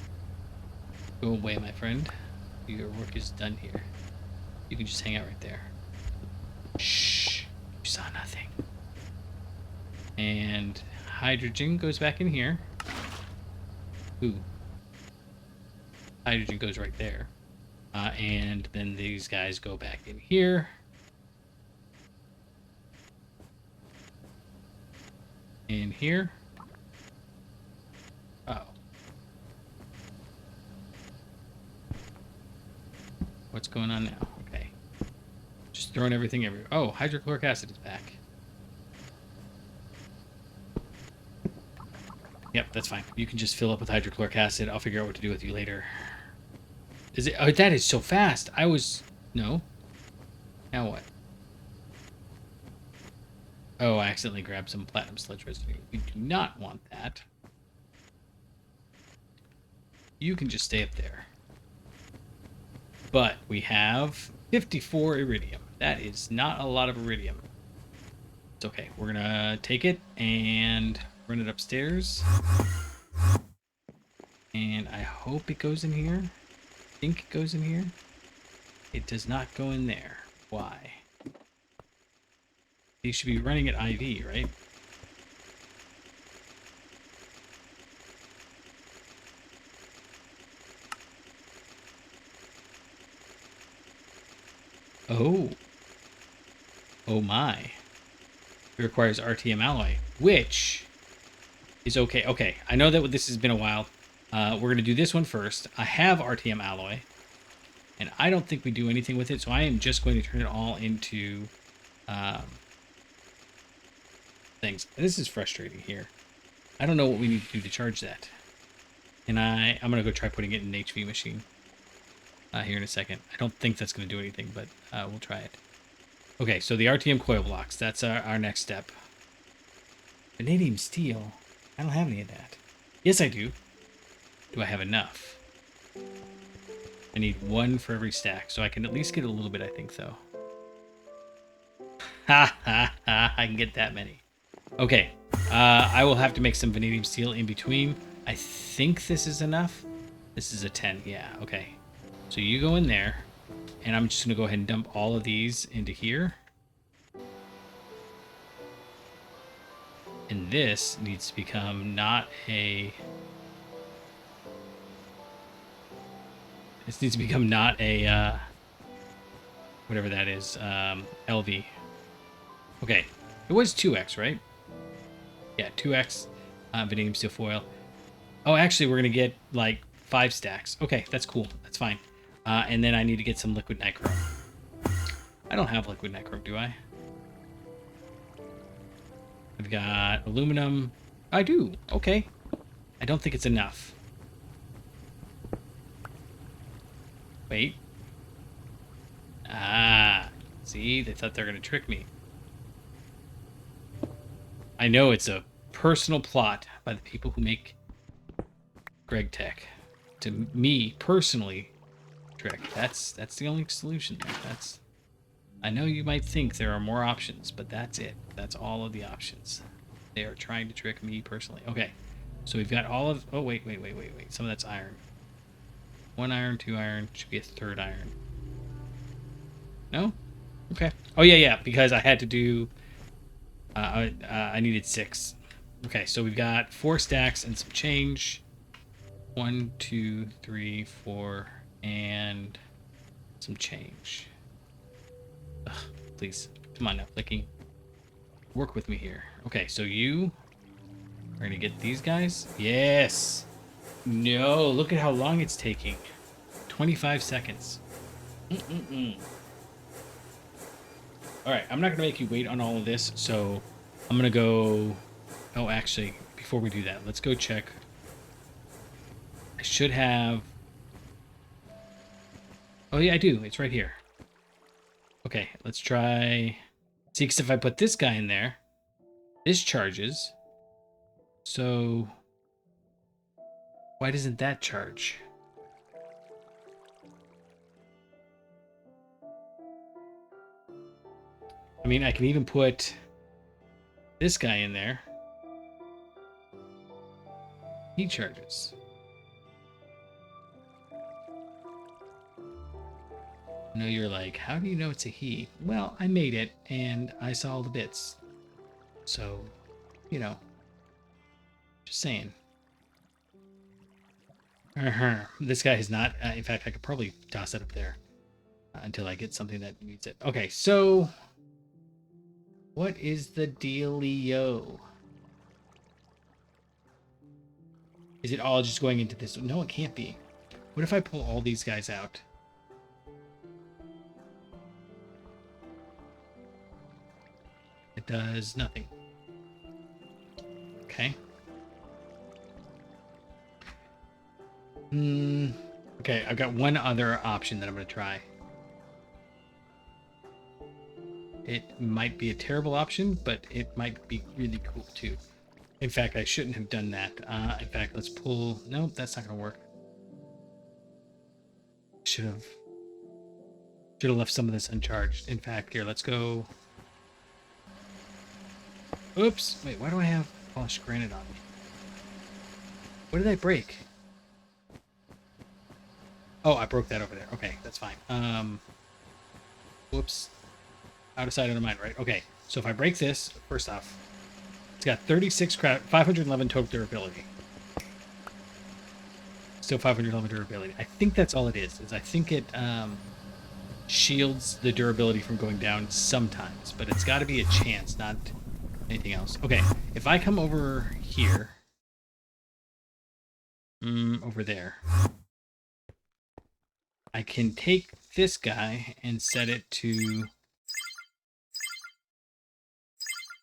Go away, my friend. Your work is done here. You can just hang out right there. Shh. You saw nothing. And hydrogen goes back in here. Ooh. Hydrogen goes right there. And then these guys go back in here. In here. Oh. What's going on now? Okay. Just throwing everything everywhere. Oh, hydrochloric acid is back. Yep, that's fine. You can just fill up with hydrochloric acid. I'll figure out what to do with you later. Is it? Oh, that is so fast. I was... No. Now what? Oh, I accidentally grabbed some platinum sludge residue. We do not want that. You can just stay up there. But we have 54 iridium. That is not a lot of iridium. It's okay. We're going to take it and run it upstairs. And I hope it goes in here. I think it goes in here. It does not go in there. Why? You should be running at IV, right? Oh. Oh my. It requires RTM alloy, which is okay. Okay, I know that this has been a while. We're going to do this one first. I have RTM alloy, and I don't think we do anything with it, so I am just going to turn it all into things. This is frustrating here. I don't know what we need to do to charge that. And I'm going to go try putting it in an HV machine here in a second. I don't think that's going to do anything, but we'll try it. Okay, so the RTM coil blocks. That's our next step. Vanadium steel? I don't have any of that. Yes, I do. Do I have enough? I need one for every stack, so I can at least get a little bit, I think, though. Ha ha ha, I can get that many. Okay, I will have to make some vanadium steel in between. I think this is enough. This is a 10, yeah, okay. So you go in there, and I'm just going to go ahead and dump all of these into here. And this needs to become not a... This needs to become not a, whatever that is, LV. Okay, it was 2x, right? Yeah, 2x vanadium steel foil. Oh, actually, we're going to get, like, 5 stacks. Okay, that's cool. That's fine. And then I need to get some liquid nichrome. I don't have liquid nichrome, do I? I've got aluminum. I do. Okay. I don't think it's enough. Wait. Ah. See? They thought they were going to trick me. I know it's a personal plot by the people who make Gregtech. To me, personally, trick. That's the only solution there. I know you might think there are more options, but that's it. That's all of the options. They are trying to trick me personally. Okay. So we've got all of... Oh, wait. Some of that's iron. 1 iron, 2 iron. Should be a 3rd iron. No? Okay. Oh, yeah. Because I had to do... I needed 6. Okay, so we've got 4 stacks and some change. 1, 2, 3, 4, and some change. Ugh, please. Come on now, clicking. Work with me here. Okay, so you are going to get these guys. Yes! No, look at how long it's taking. 25 seconds. Mm-mm-mm. All right, I'm not going to make you wait on all of this, so I'm going to go... Oh, actually, before we do that, let's go check. I should have... Oh, yeah, I do. It's right here. Okay, let's try... See, because if I put this guy in there, this charges. So... Why doesn't that charge? I mean, I can even put this guy in there. He charges. I know you're like, how do you know it's a he? Well, I made it, and I saw all the bits. So, you know, just saying. This guy is not. In fact, I could probably toss it up there until I get something that needs it. Okay, so what is the dealio? Is it all just going into this? No, it can't be. What if I pull all these guys out? It does nothing. Okay. Okay, I've got one other option that I'm going to try. It might be a terrible option, but it might be really cool too. In fact, I shouldn't have done that. In fact, let's pull... Nope, that's not going to work. Should have left some of this uncharged. In fact, here, let's go... Oops! Wait, why do I have polished granite on me? What did I break? Oh, I broke that over there. Okay, that's fine. Whoops. Out of sight, out of mind, right? Okay, so if I break this, first off, it's got 36 crap, 511 total durability. Still 511 durability. I think that's all it is I think it shields the durability from going down sometimes, but it's got to be a chance, not anything else. Okay, if I come over here, over there, I can take this guy and set it to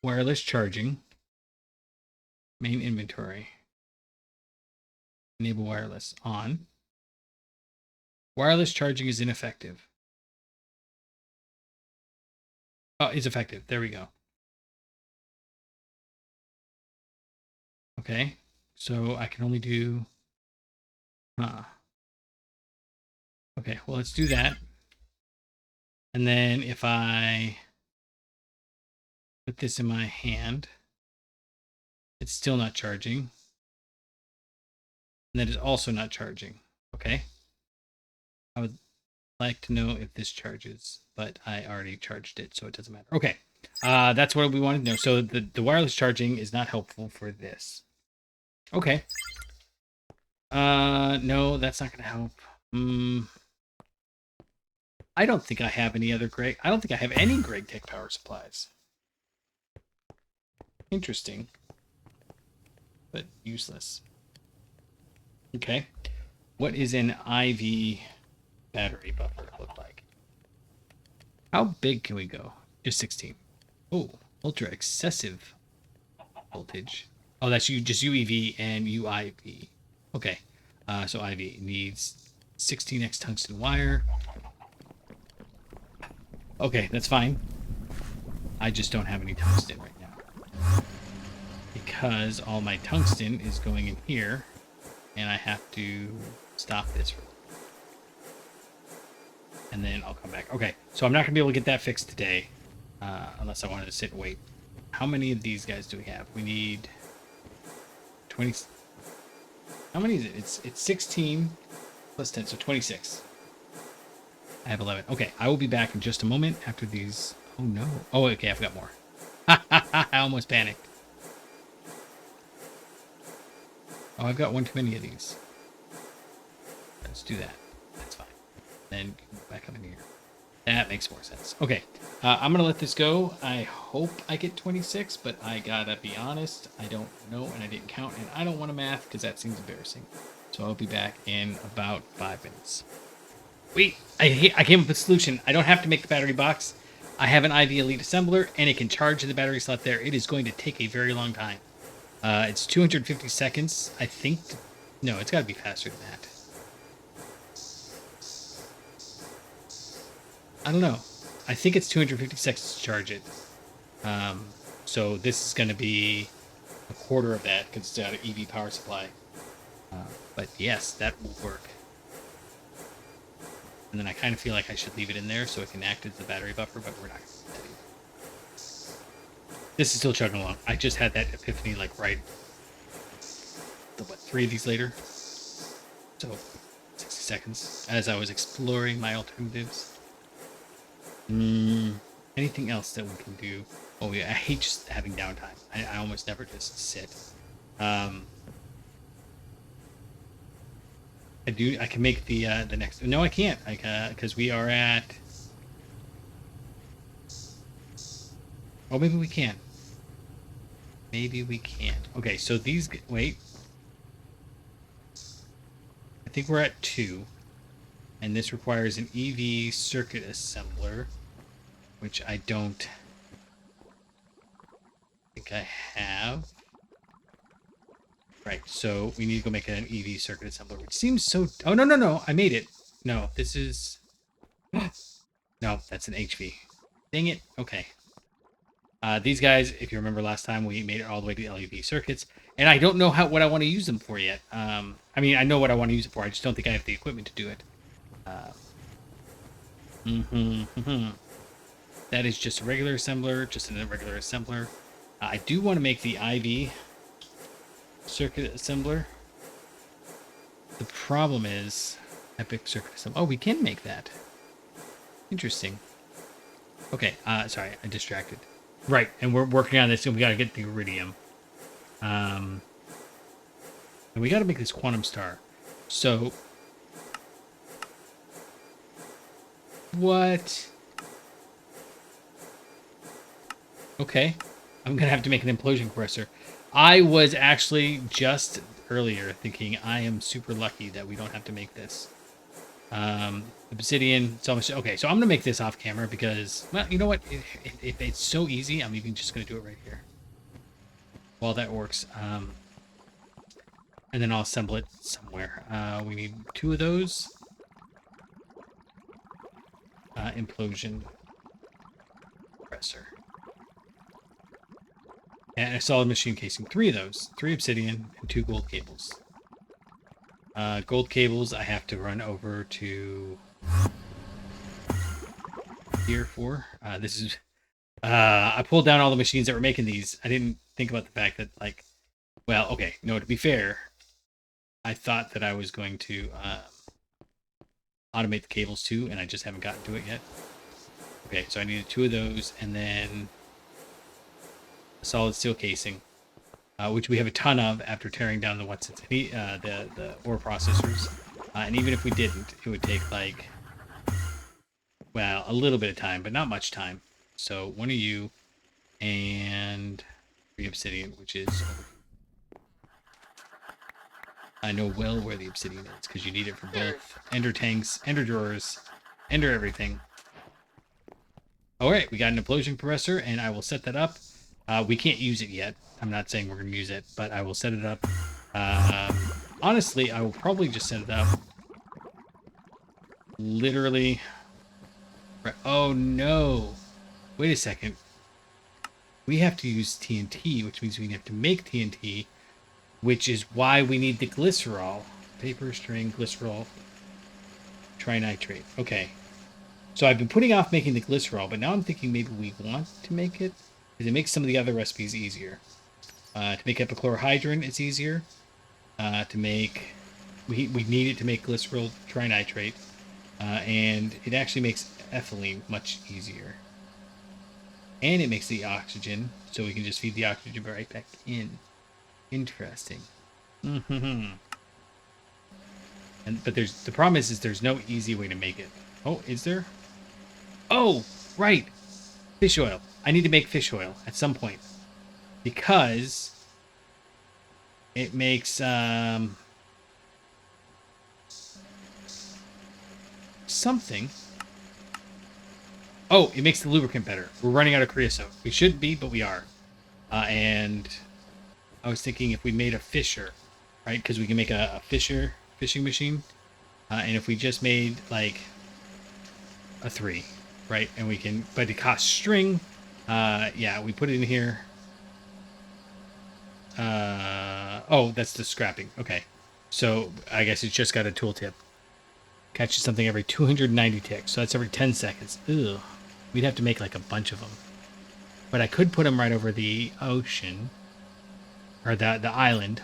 wireless charging, main inventory, enable wireless on. Wireless charging is ineffective. Oh, it's effective. There we go. Okay, so I can only do... Okay, well, let's do that. And then if I put this in my hand, it's still not charging. And that is also not charging. Okay. I would like to know if this charges, but I already charged it, so it doesn't matter. Okay. That's what we wanted to know. So the wireless charging is not helpful for this. Okay. No, that's not going to help. I don't think I have any other I don't think I have any Gregtech power supplies. Interesting. But useless. Okay. What is an IV battery buffer look like? How big can we go? Just 16. Oh, ultra excessive voltage. Oh, that's just UEV and UIV. Okay. So IV needs 16x tungsten wire. Okay, that's fine. I just don't have any tungsten right now. Because all my tungsten is going in here. And I have to stop this. And then I'll come back. Okay, so I'm not going to be able to get that fixed today. Unless I wanted to sit and wait. How many of these guys do we have? We need 20. How many is it? It's 16 plus 10, so 26. I have 11. Okay, I will be back in just a moment after these. Oh, no. Oh, okay, I've got more. I almost panicked. Oh, I've got one too many of these. Let's do that. That's fine. Then back up in here. That makes more sense. Okay, I'm going to let this go. I hope I get 26, but I gotta be honest. I don't know, and I didn't count, and I don't want to math because that seems embarrassing. So I'll be back in about 5 minutes. Wait, I came up with a solution. I don't have to make the battery box. I have an IV Elite assembler, and it can charge the battery slot there. It is going to take a very long time. It's 250 seconds, I think. No, it's got to be faster than that. I don't know. I think it's 250 seconds to charge it. So this is going to be a quarter of that because it's got an EV power supply. But yes, that will work. And then I kind of feel like I should leave it in there so it can act as the battery buffer, but we're not going to do that. This is still chugging along. I just had that epiphany, like, right... 3 of these later? So, 60 seconds as I was exploring my alternatives. Anything else that we can do? Oh, yeah, I hate just having downtime. I almost never just sit. I can make the next. No, I can't. Because we are at. Oh, maybe we can. Maybe we can't. Okay, so these. Wait. I think we're at 2, and this requires an EV circuit assembler, which I don't think I have. Right, so we need to go make an EV circuit assembler, which seems so... Oh, no, I made it. No, this is... No, that's an HV. Dang it. Okay. These guys, if you remember last time, we made it all the way to the LEV circuits, and I don't know what I want to use them for yet. I mean, I know what I want to use it for, I just don't think I have the equipment to do it. That is just a regular assembler, just a regular assembler. I do want to make the IV circuit assembler. The problem is epic circuit assembler. Oh, we can make that. Interesting. Okay, sorry, I distracted. Right, and we're working on this, and we got to get the Iridium. And we got to make this quantum star. So, what? Okay, I'm gonna have to make an implosion compressor. I was actually just earlier thinking I am super lucky that we don't have to make this. Obsidian, it's almost okay. So I'm gonna make this off camera because, well, you know what? If it's so easy, I'm even just gonna do it right here while that works. And then I'll assemble it somewhere. We need 2 of those. Implosion compressor. And a solid machine casing. 3 of those. 3 obsidian and 2 gold cables. Gold cables I have to run over to here for. This is... I pulled down all the machines that were making these. I didn't think about the fact that, like... Well, okay. No, to be fair, I thought that I was going to automate the cables too, and I just haven't gotten to it yet. Okay, so I needed 2 of those, and then a solid steel casing, which we have a ton of after tearing down the the ore processors. And even if we didn't, it would take like, well, a little bit of time, but not much time. So 1 of you and 3 obsidian, which is... I know well where the obsidian is, because you need it for both ender tanks, ender drawers, ender everything. Alright, we got an implosion compressor, and I will set that up. We can't use it yet. I'm not saying we're going to use it, but I will set it up. Honestly, I will probably just set it up. Literally. Oh, no. Wait a second. We have to use TNT, which means we have to make TNT, which is why we need the glycerol. Paper, string, glycerol, trinitrate. Okay. So I've been putting off making the glycerol, but now I'm thinking maybe we want to make it, because it makes some of the other recipes easier. To make epichlorohydrin, it's easier. To make... We need it to make glycerol trinitrate. And it actually makes ethylene much easier. And it makes the oxygen, so we can just feed the oxygen right back in. Interesting. But the problem is there's no easy way to make it. Oh, is there? Oh, right. Fish oil. I need to make fish oil at some point, because it makes something. Oh, it makes the lubricant better. We're running out of creosote. We shouldn't be, but we are. And I was thinking if we made a fisher, right? Because we can make a fishing machine. And if we just made like a 3, right? And we can, but it costs string. Yeah, we put it in here. Oh, that's the scrapping. Okay. So I guess it's just got a tooltip. Catches something every 290 ticks. So that's every 10 seconds. Ugh. We'd have to make like a bunch of them. But I could put them right over the ocean. Or the island.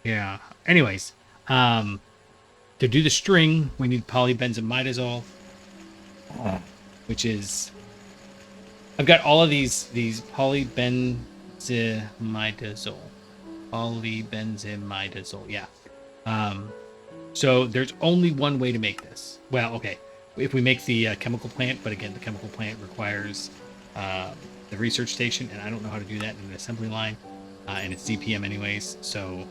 Yeah. Anyways. To do the string, we need polybenzimidazole. Which is... I've got all of these polybenzimidazole. Polybenzimidazole, yeah. So there's only one way to make this. Well, okay. If we make the chemical plant, but again, the chemical plant requires the research station, and I don't know how to do that in an assembly line, and it's DPM anyways, so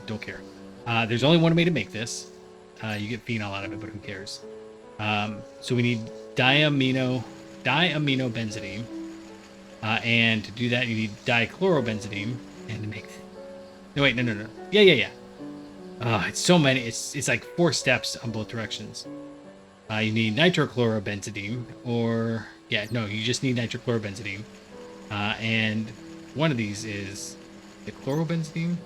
don't care. There's only one way to make this. You get phenol out of it, but who cares? So we need diaminobenzidine, and to do that, you need dichlorobenzidine, and to make... No, wait, no. Yeah. It's so many. It's like 4 steps on both directions. You need nitrochlorobenzidine, or... Yeah, no, you just need nitrochlorobenzidine. And one of these is the chlorobenzidine.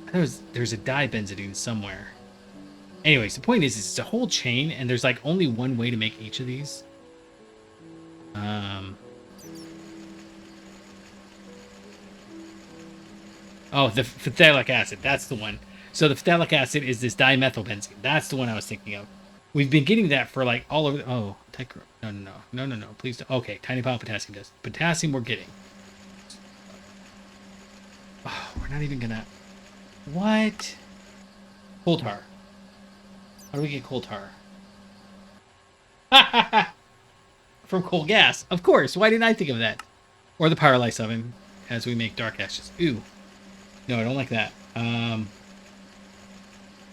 I thought there's a dibenzidine somewhere. Anyways, the point is it's a whole chain, and there's like only one way to make each of these. Oh, the phthalic acid. That's the one. So the phthalic acid is this dimethylbenzene. That's the one I was thinking of. We've been getting that for like all over. Oh, no. Please don't. Okay, tiny pile of potassium dust. Potassium we're getting. Oh, we're not even gonna. What? Coal tar. How do we get coal tar? From coal gas. Of course. Why didn't I think of that? Or the pyrolysis oven as we make dark ashes. Ooh. No, I don't like that.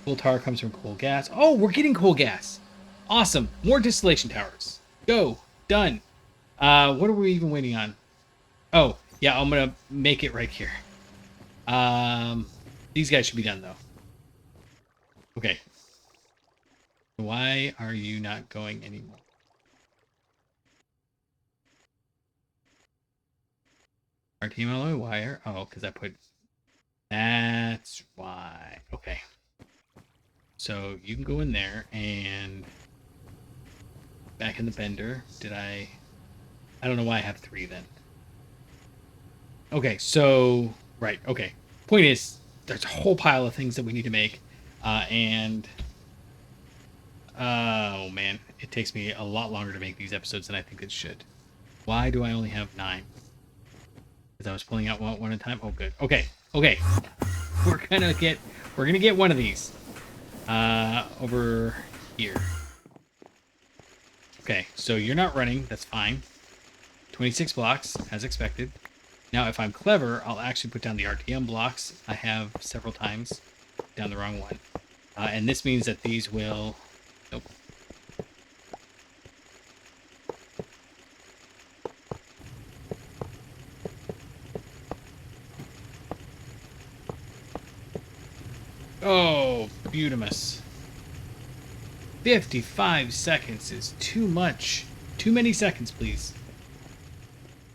Coal tar comes from coal gas. Oh, we're getting coal gas. Awesome. More distillation towers. Go. Done. What are we even waiting on? Oh, yeah, I'm going to make it right here. These guys should be done, though. Okay. Why are you not going anymore? RTM alloy wire. Oh, because I put... That's why. Okay. So you can go in there and back in the bender. I don't know why I have 3 then. Okay, so right. Okay. Point is, there's a whole pile of things that we need to make, and oh man, it takes me a lot longer to make these episodes than I think it should. Why do I only have 9? Because I was pulling out one at a time. Oh, good. Okay. We're gonna get one of these over here. Okay, so you're not running. That's fine. 26 blocks, as expected. Now, if I'm clever, I'll actually put down the RTM blocks. I have several times down the wrong one. And this means that these will... Nope. Oh, Butimus. 55 seconds is too much. Too many seconds, please.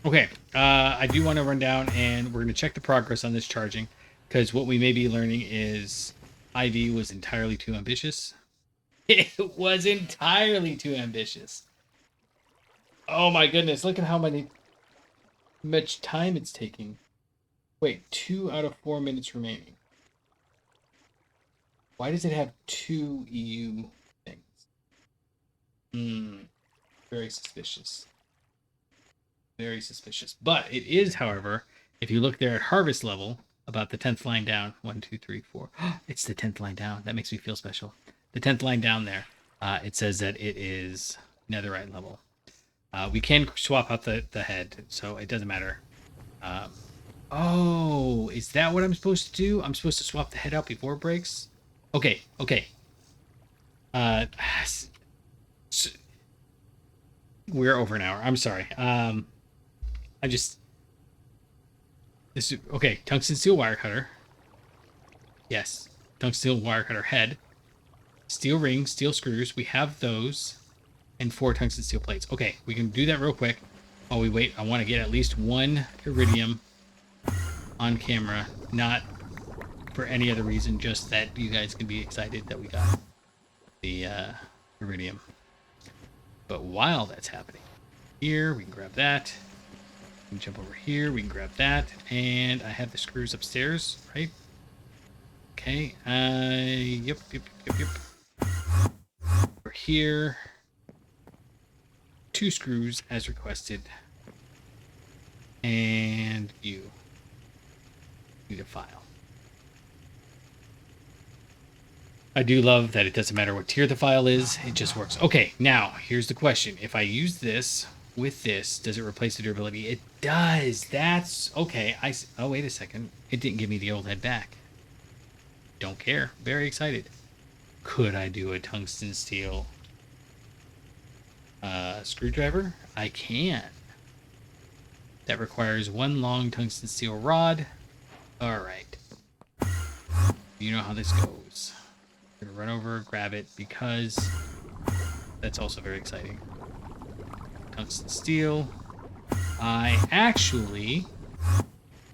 Okay, I do want to run down and we're going to check the progress on this charging, because what we may be learning is IV was entirely too ambitious. It was entirely too ambitious. Oh my goodness, look at how much time it's taking. Wait, 2 out of 4 minutes remaining. Why does it have 2 EU things? Very suspicious. Very suspicious. But it is, however, if you look there at harvest level, about the 10th line down. 1, 2, 3, 4. It's the 10th line down. That makes me feel special. The 10th line down there, it says that it is netherite level. We can swap out the head, so it doesn't matter. Oh, is that what I'm supposed to do? I'm supposed to swap the head out before it breaks? Okay. s- we're over an hour. I'm sorry. I just this okay. Tungsten steel wire cutter. Yes, tungsten steel wire cutter head. Steel rings, steel screws. We have those, and 4 tungsten steel plates. Okay, we can do that real quick. While we wait, I want to get at least 1 iridium on camera, not for any other reason, just that you guys can be excited that we got the iridium. But while that's happening, here we can grab that. We can jump over here. We can grab that, and I have the screws upstairs, right? Okay. Yep. Over here. 2 screws as requested, and you need a file. I do love that it doesn't matter what tier the file is, it just works. Okay, now here's the question. If I use this with this, does it replace the durability? It does. That's okay. Oh, wait a second. It didn't give me the old head back. Don't care. Very excited. Could I do a tungsten steel screwdriver? I can. That requires 1 long tungsten steel rod. All right. You know how this goes. I'm gonna run over, grab it, because that's also very exciting. Tungsten steel. I actually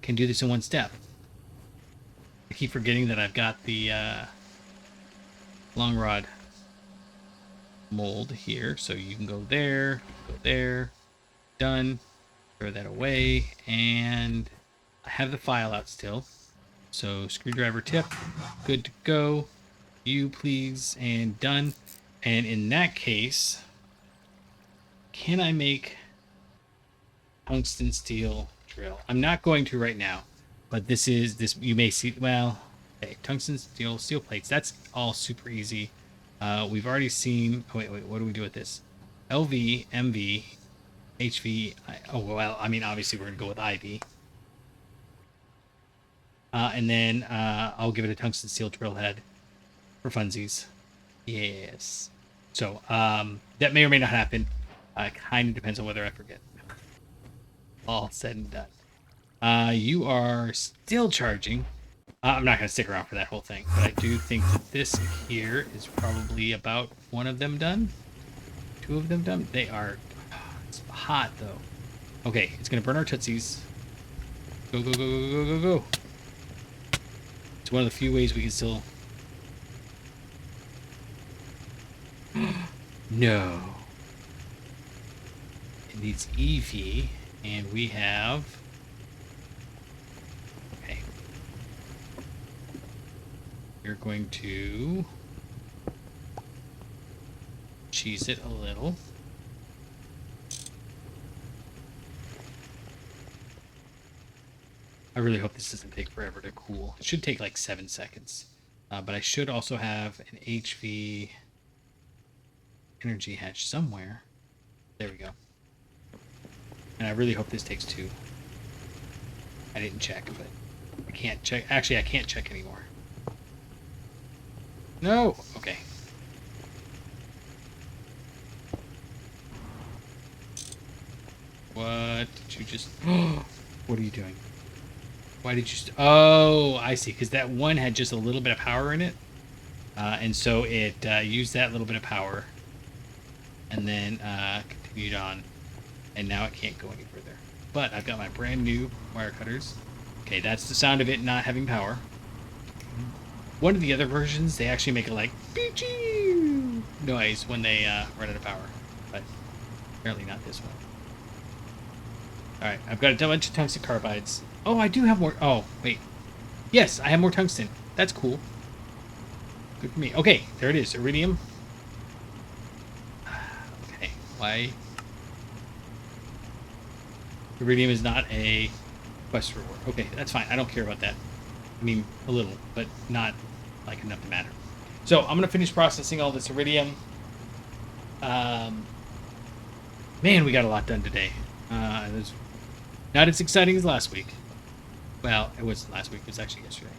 can do this in 1 step. I keep forgetting that I've got the long rod mold here, so you can go there, done. Throw that away, and I have the file out still. So screwdriver tip, good to go. You please, and done. And in that case, can I make tungsten steel drill? I'm not going to right now, but this you may see, well, okay, tungsten steel plates. That's all super easy. We've already seen, oh, wait, what do we do with this? LV, MV, HV, oh, well, I mean, obviously we're going to go with IV. And then I'll give it a tungsten steel drill head for funsies. Yes. So that may or may not happen. Kind of depends on whether I forget. All said and done. You are still charging. I'm not going to stick around for that whole thing, but I do think that this here is probably about 1 of them done. 2 of them done. They are... It's hot, though. Okay, it's going to burn our tootsies. Go, go, go, go, go, go, go. It's one of the few ways we can still... No. It needs EV, and we have... Okay. We're going to... cheese it a little. I really hope this doesn't take forever to cool. It should take like 7 seconds. But I should also have an HV energy hatch somewhere. There we go. And I really hope this takes 2. I didn't check, but I can't check. Actually, I can't check anymore. No! Okay. What did you just... What are you doing? Why did you... Oh, I see. Because that one had just a little bit of power in it. And so it used that little bit of power. And then continued on. And now it can't go any further. But I've got my brand new wire cutters. Okay, that's the sound of it not having power. One of the other versions, they actually make a like... noise when they run out of power. But apparently not this one. Alright, I've got a bunch of tungsten carbides. Oh, I do have more. Oh, wait. Yes, I have more tungsten. That's cool. Good for me. Okay, there it is. Iridium. Okay, why? Iridium is not a quest reward. Okay, that's fine. I don't care about that. I mean, a little, but not like enough to matter. So I'm going to finish processing all this iridium. Man, we got a lot done today. It was not as exciting as last week. Well, it wasn't last week. It was actually yesterday.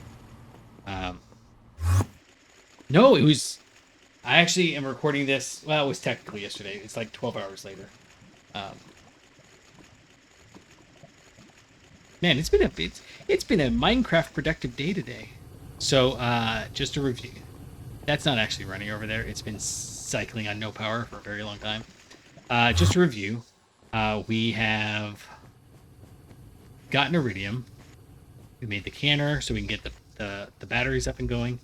No, it was I actually am recording this. Well, it was technically yesterday. It's like 12 hours later. Um, man, it's been a Minecraft productive day today. So just a review. That's not actually running over there. It's been cycling on no power for a very long time. Just a review. We have gotten Iridium. We made the canner so we can get the batteries up and going.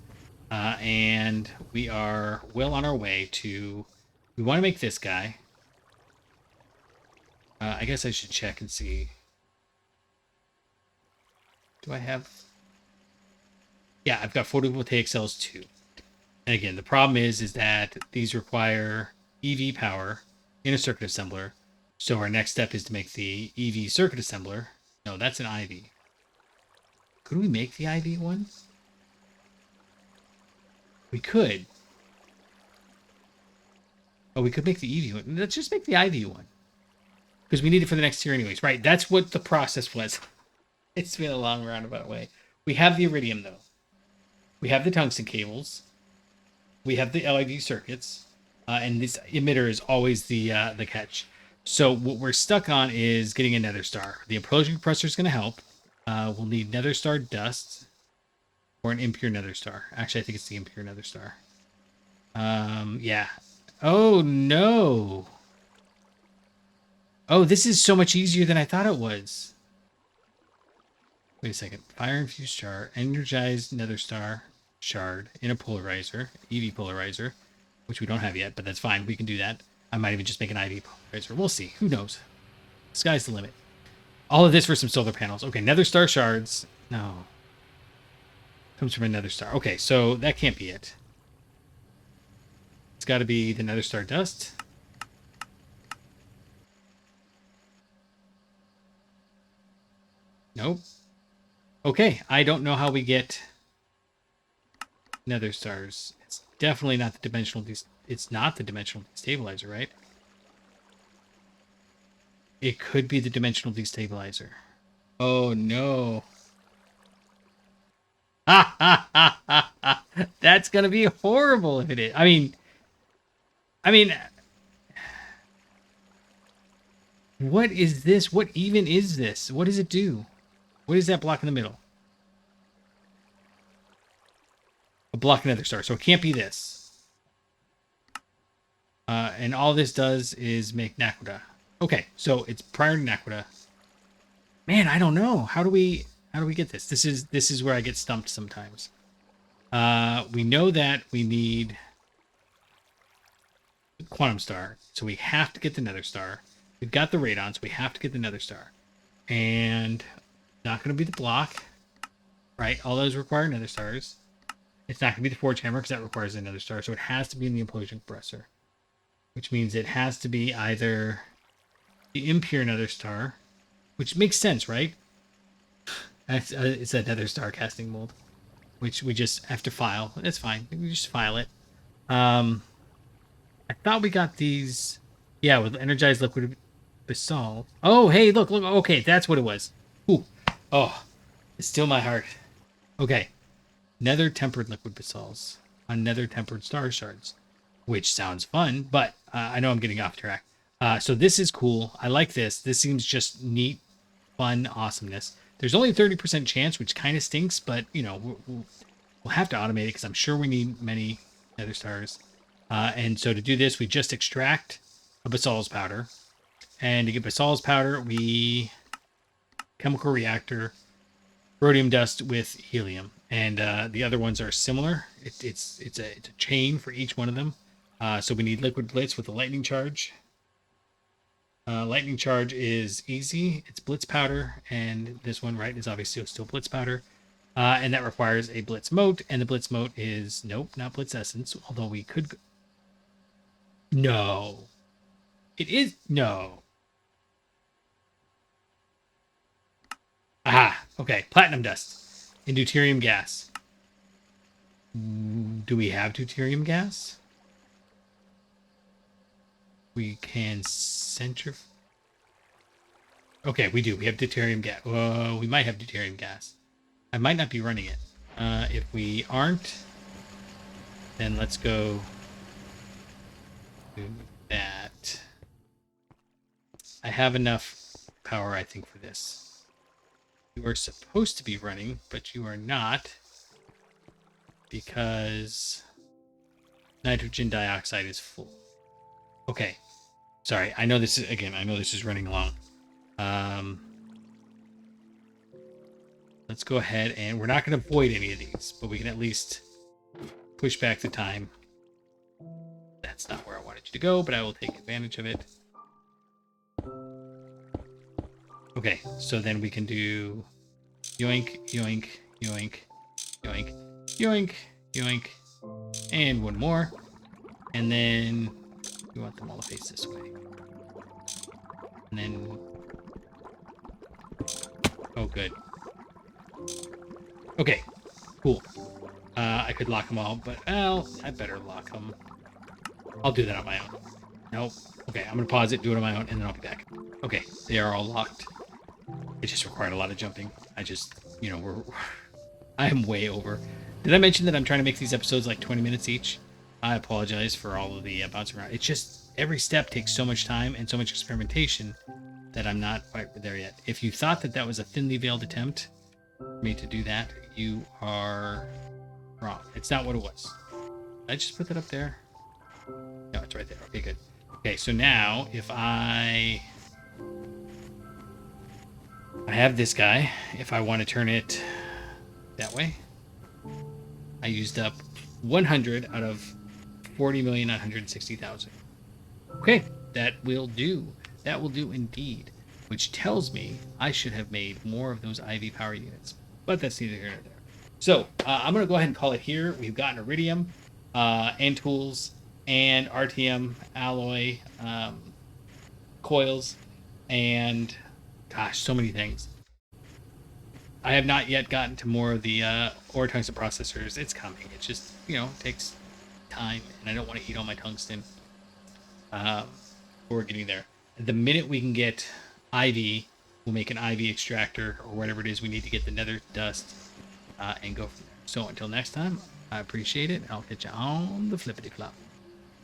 And we are well on our way to... We want to make this guy. I guess I should check and see. Do I have... Yeah, I've got photovoltaic cells too. And again, the problem is that these require EV power in a circuit assembler. So our next step is to make the EV circuit assembler. No, that's an IV. Could we make the IV one? We could. Oh, we could make the EV one. Let's just make the IV one. Because we need it for the next tier anyways. Right, that's what the process was. It's been a long roundabout way. We have the Iridium, though. We have the tungsten cables. We have the LED circuits. And this emitter is always the catch. So what we're stuck on is getting a nether star. The implosion compressor is going to help. We'll need nether star dust or an impure nether star. Actually, I think it's the impure nether star. Yeah. Oh, no. Oh, this is so much easier than I thought it was. Wait a second. Fire infused shard, energized nether star shard in a polarizer, EV polarizer, which we don't have yet, but that's fine. We can do that. I might even just make an IV polarizer. We'll see. Who knows? Sky's the limit. All of this for some solar panels. Okay, nether star shards. No. Comes from a nether star. Okay, so that can't be it. It's got to be the nether star dust. Nope. Okay, I don't know how we get nether stars. It's definitely not the dimensional. It's not the dimensional destabilizer, right? It could be the dimensional destabilizer. Oh no. Ha ha ha ha ha. That's gonna be horrible if it is. I mean, what is this? What even is this? What does it do? What is that block in the middle? A block another star. So it can't be this. And all this does is make Naquadah. Okay, so it's prior to Naquadah. Man, I don't know. How do we get this? This is where I get stumped sometimes. We know that we need Quantum Star, so we have to get the Nether Star. We've got the Radon, so we have to get the Nether Star. And not going to be the block, right? All those require Nether Stars. It's not going to be the Forge Hammer because that requires a Nether Star, so it has to be in the Implosion Compressor, which means it has to be either the impure Nether Star, which makes sense, right? It's a Nether Star casting mold, which we just have to file. That's fine. We just file it. I thought we got these, yeah, with energized liquid basalt. Oh, hey, look. Okay, that's what it was. Ooh, oh, it's still my heart. Okay, nether tempered liquid basalts on nether tempered star shards, which sounds fun, but I know I'm getting off track. So this is cool. I like this. This seems just neat, fun, awesomeness. There's only a 30% chance, which kind of stinks, but you know we'll have to automate it because I'm sure we need many nether stars. And so to do this, we just extract a basalt's powder. And to get basalt's powder, we chemical reactor, rhodium dust with helium. And the other ones are similar. It's a chain for each one of them. So we need liquid blitz with a lightning charge. Lightning charge is easy. It's blitz powder. And this one, right, is obviously still blitz powder. And that requires a blitz mote. And the blitz mote is, nope, not blitz essence. Although we could... No. It is... No. Aha. Okay. Platinum dust. And deuterium gas. Do we have deuterium gas? We can centrifugate. Okay, we do. We have deuterium gas. We might have deuterium gas. I might not be running it. If we aren't, then let's go that. I have enough power, I think, for this. You are supposed to be running, but you are not, because nitrogen dioxide is full. Okay. Sorry, I know this is, again, I know this is running long. Let's go ahead, and we're not going to void any of these, but we can at least push back the time. That's not where I wanted you to go, but I will take advantage of it. Okay, so then we can do yoink, yoink, yoink, yoink, yoink, yoink, and one more. And then we want them all to face this way. And then, oh, good. Okay, cool. I could lock them all, but, well, I better lock them. I'll do that on my own. Nope. Okay, I'm going to pause it, do it on my own, and then I'll be back. Okay, they are all locked. It just required a lot of jumping. I just, you know, I am way over. Did I mention that I'm trying to make these episodes like 20 minutes each? I apologize for all of the bouncing around. It's just, every step takes so much time and so much experimentation that I'm not quite there yet. If you thought that that was a thinly veiled attempt for me to do that, you are wrong. It's not what it was. Did I just put that up there? No, it's right there. Okay, good. Okay, so now if I have this guy. If I want to turn it that way, I used up 100 out of 40,960,000. Okay, that will do. That will do indeed. Which tells me I should have made more of those IV power units. But that's neither here nor there. So I'm going to go ahead and call it here. We've gotten Iridium, and tools, and RTM alloy coils, and gosh, so many things. I have not yet gotten to more of the ore tungsten processors. It's coming. It just, you know, takes time, and I don't want to heat all my tungsten. We're getting there. The minute we can get IV, we'll make an IV extractor or whatever it is we need to get the nether dust and go from there. So until next time, I appreciate it. I'll catch you on the flippity flop.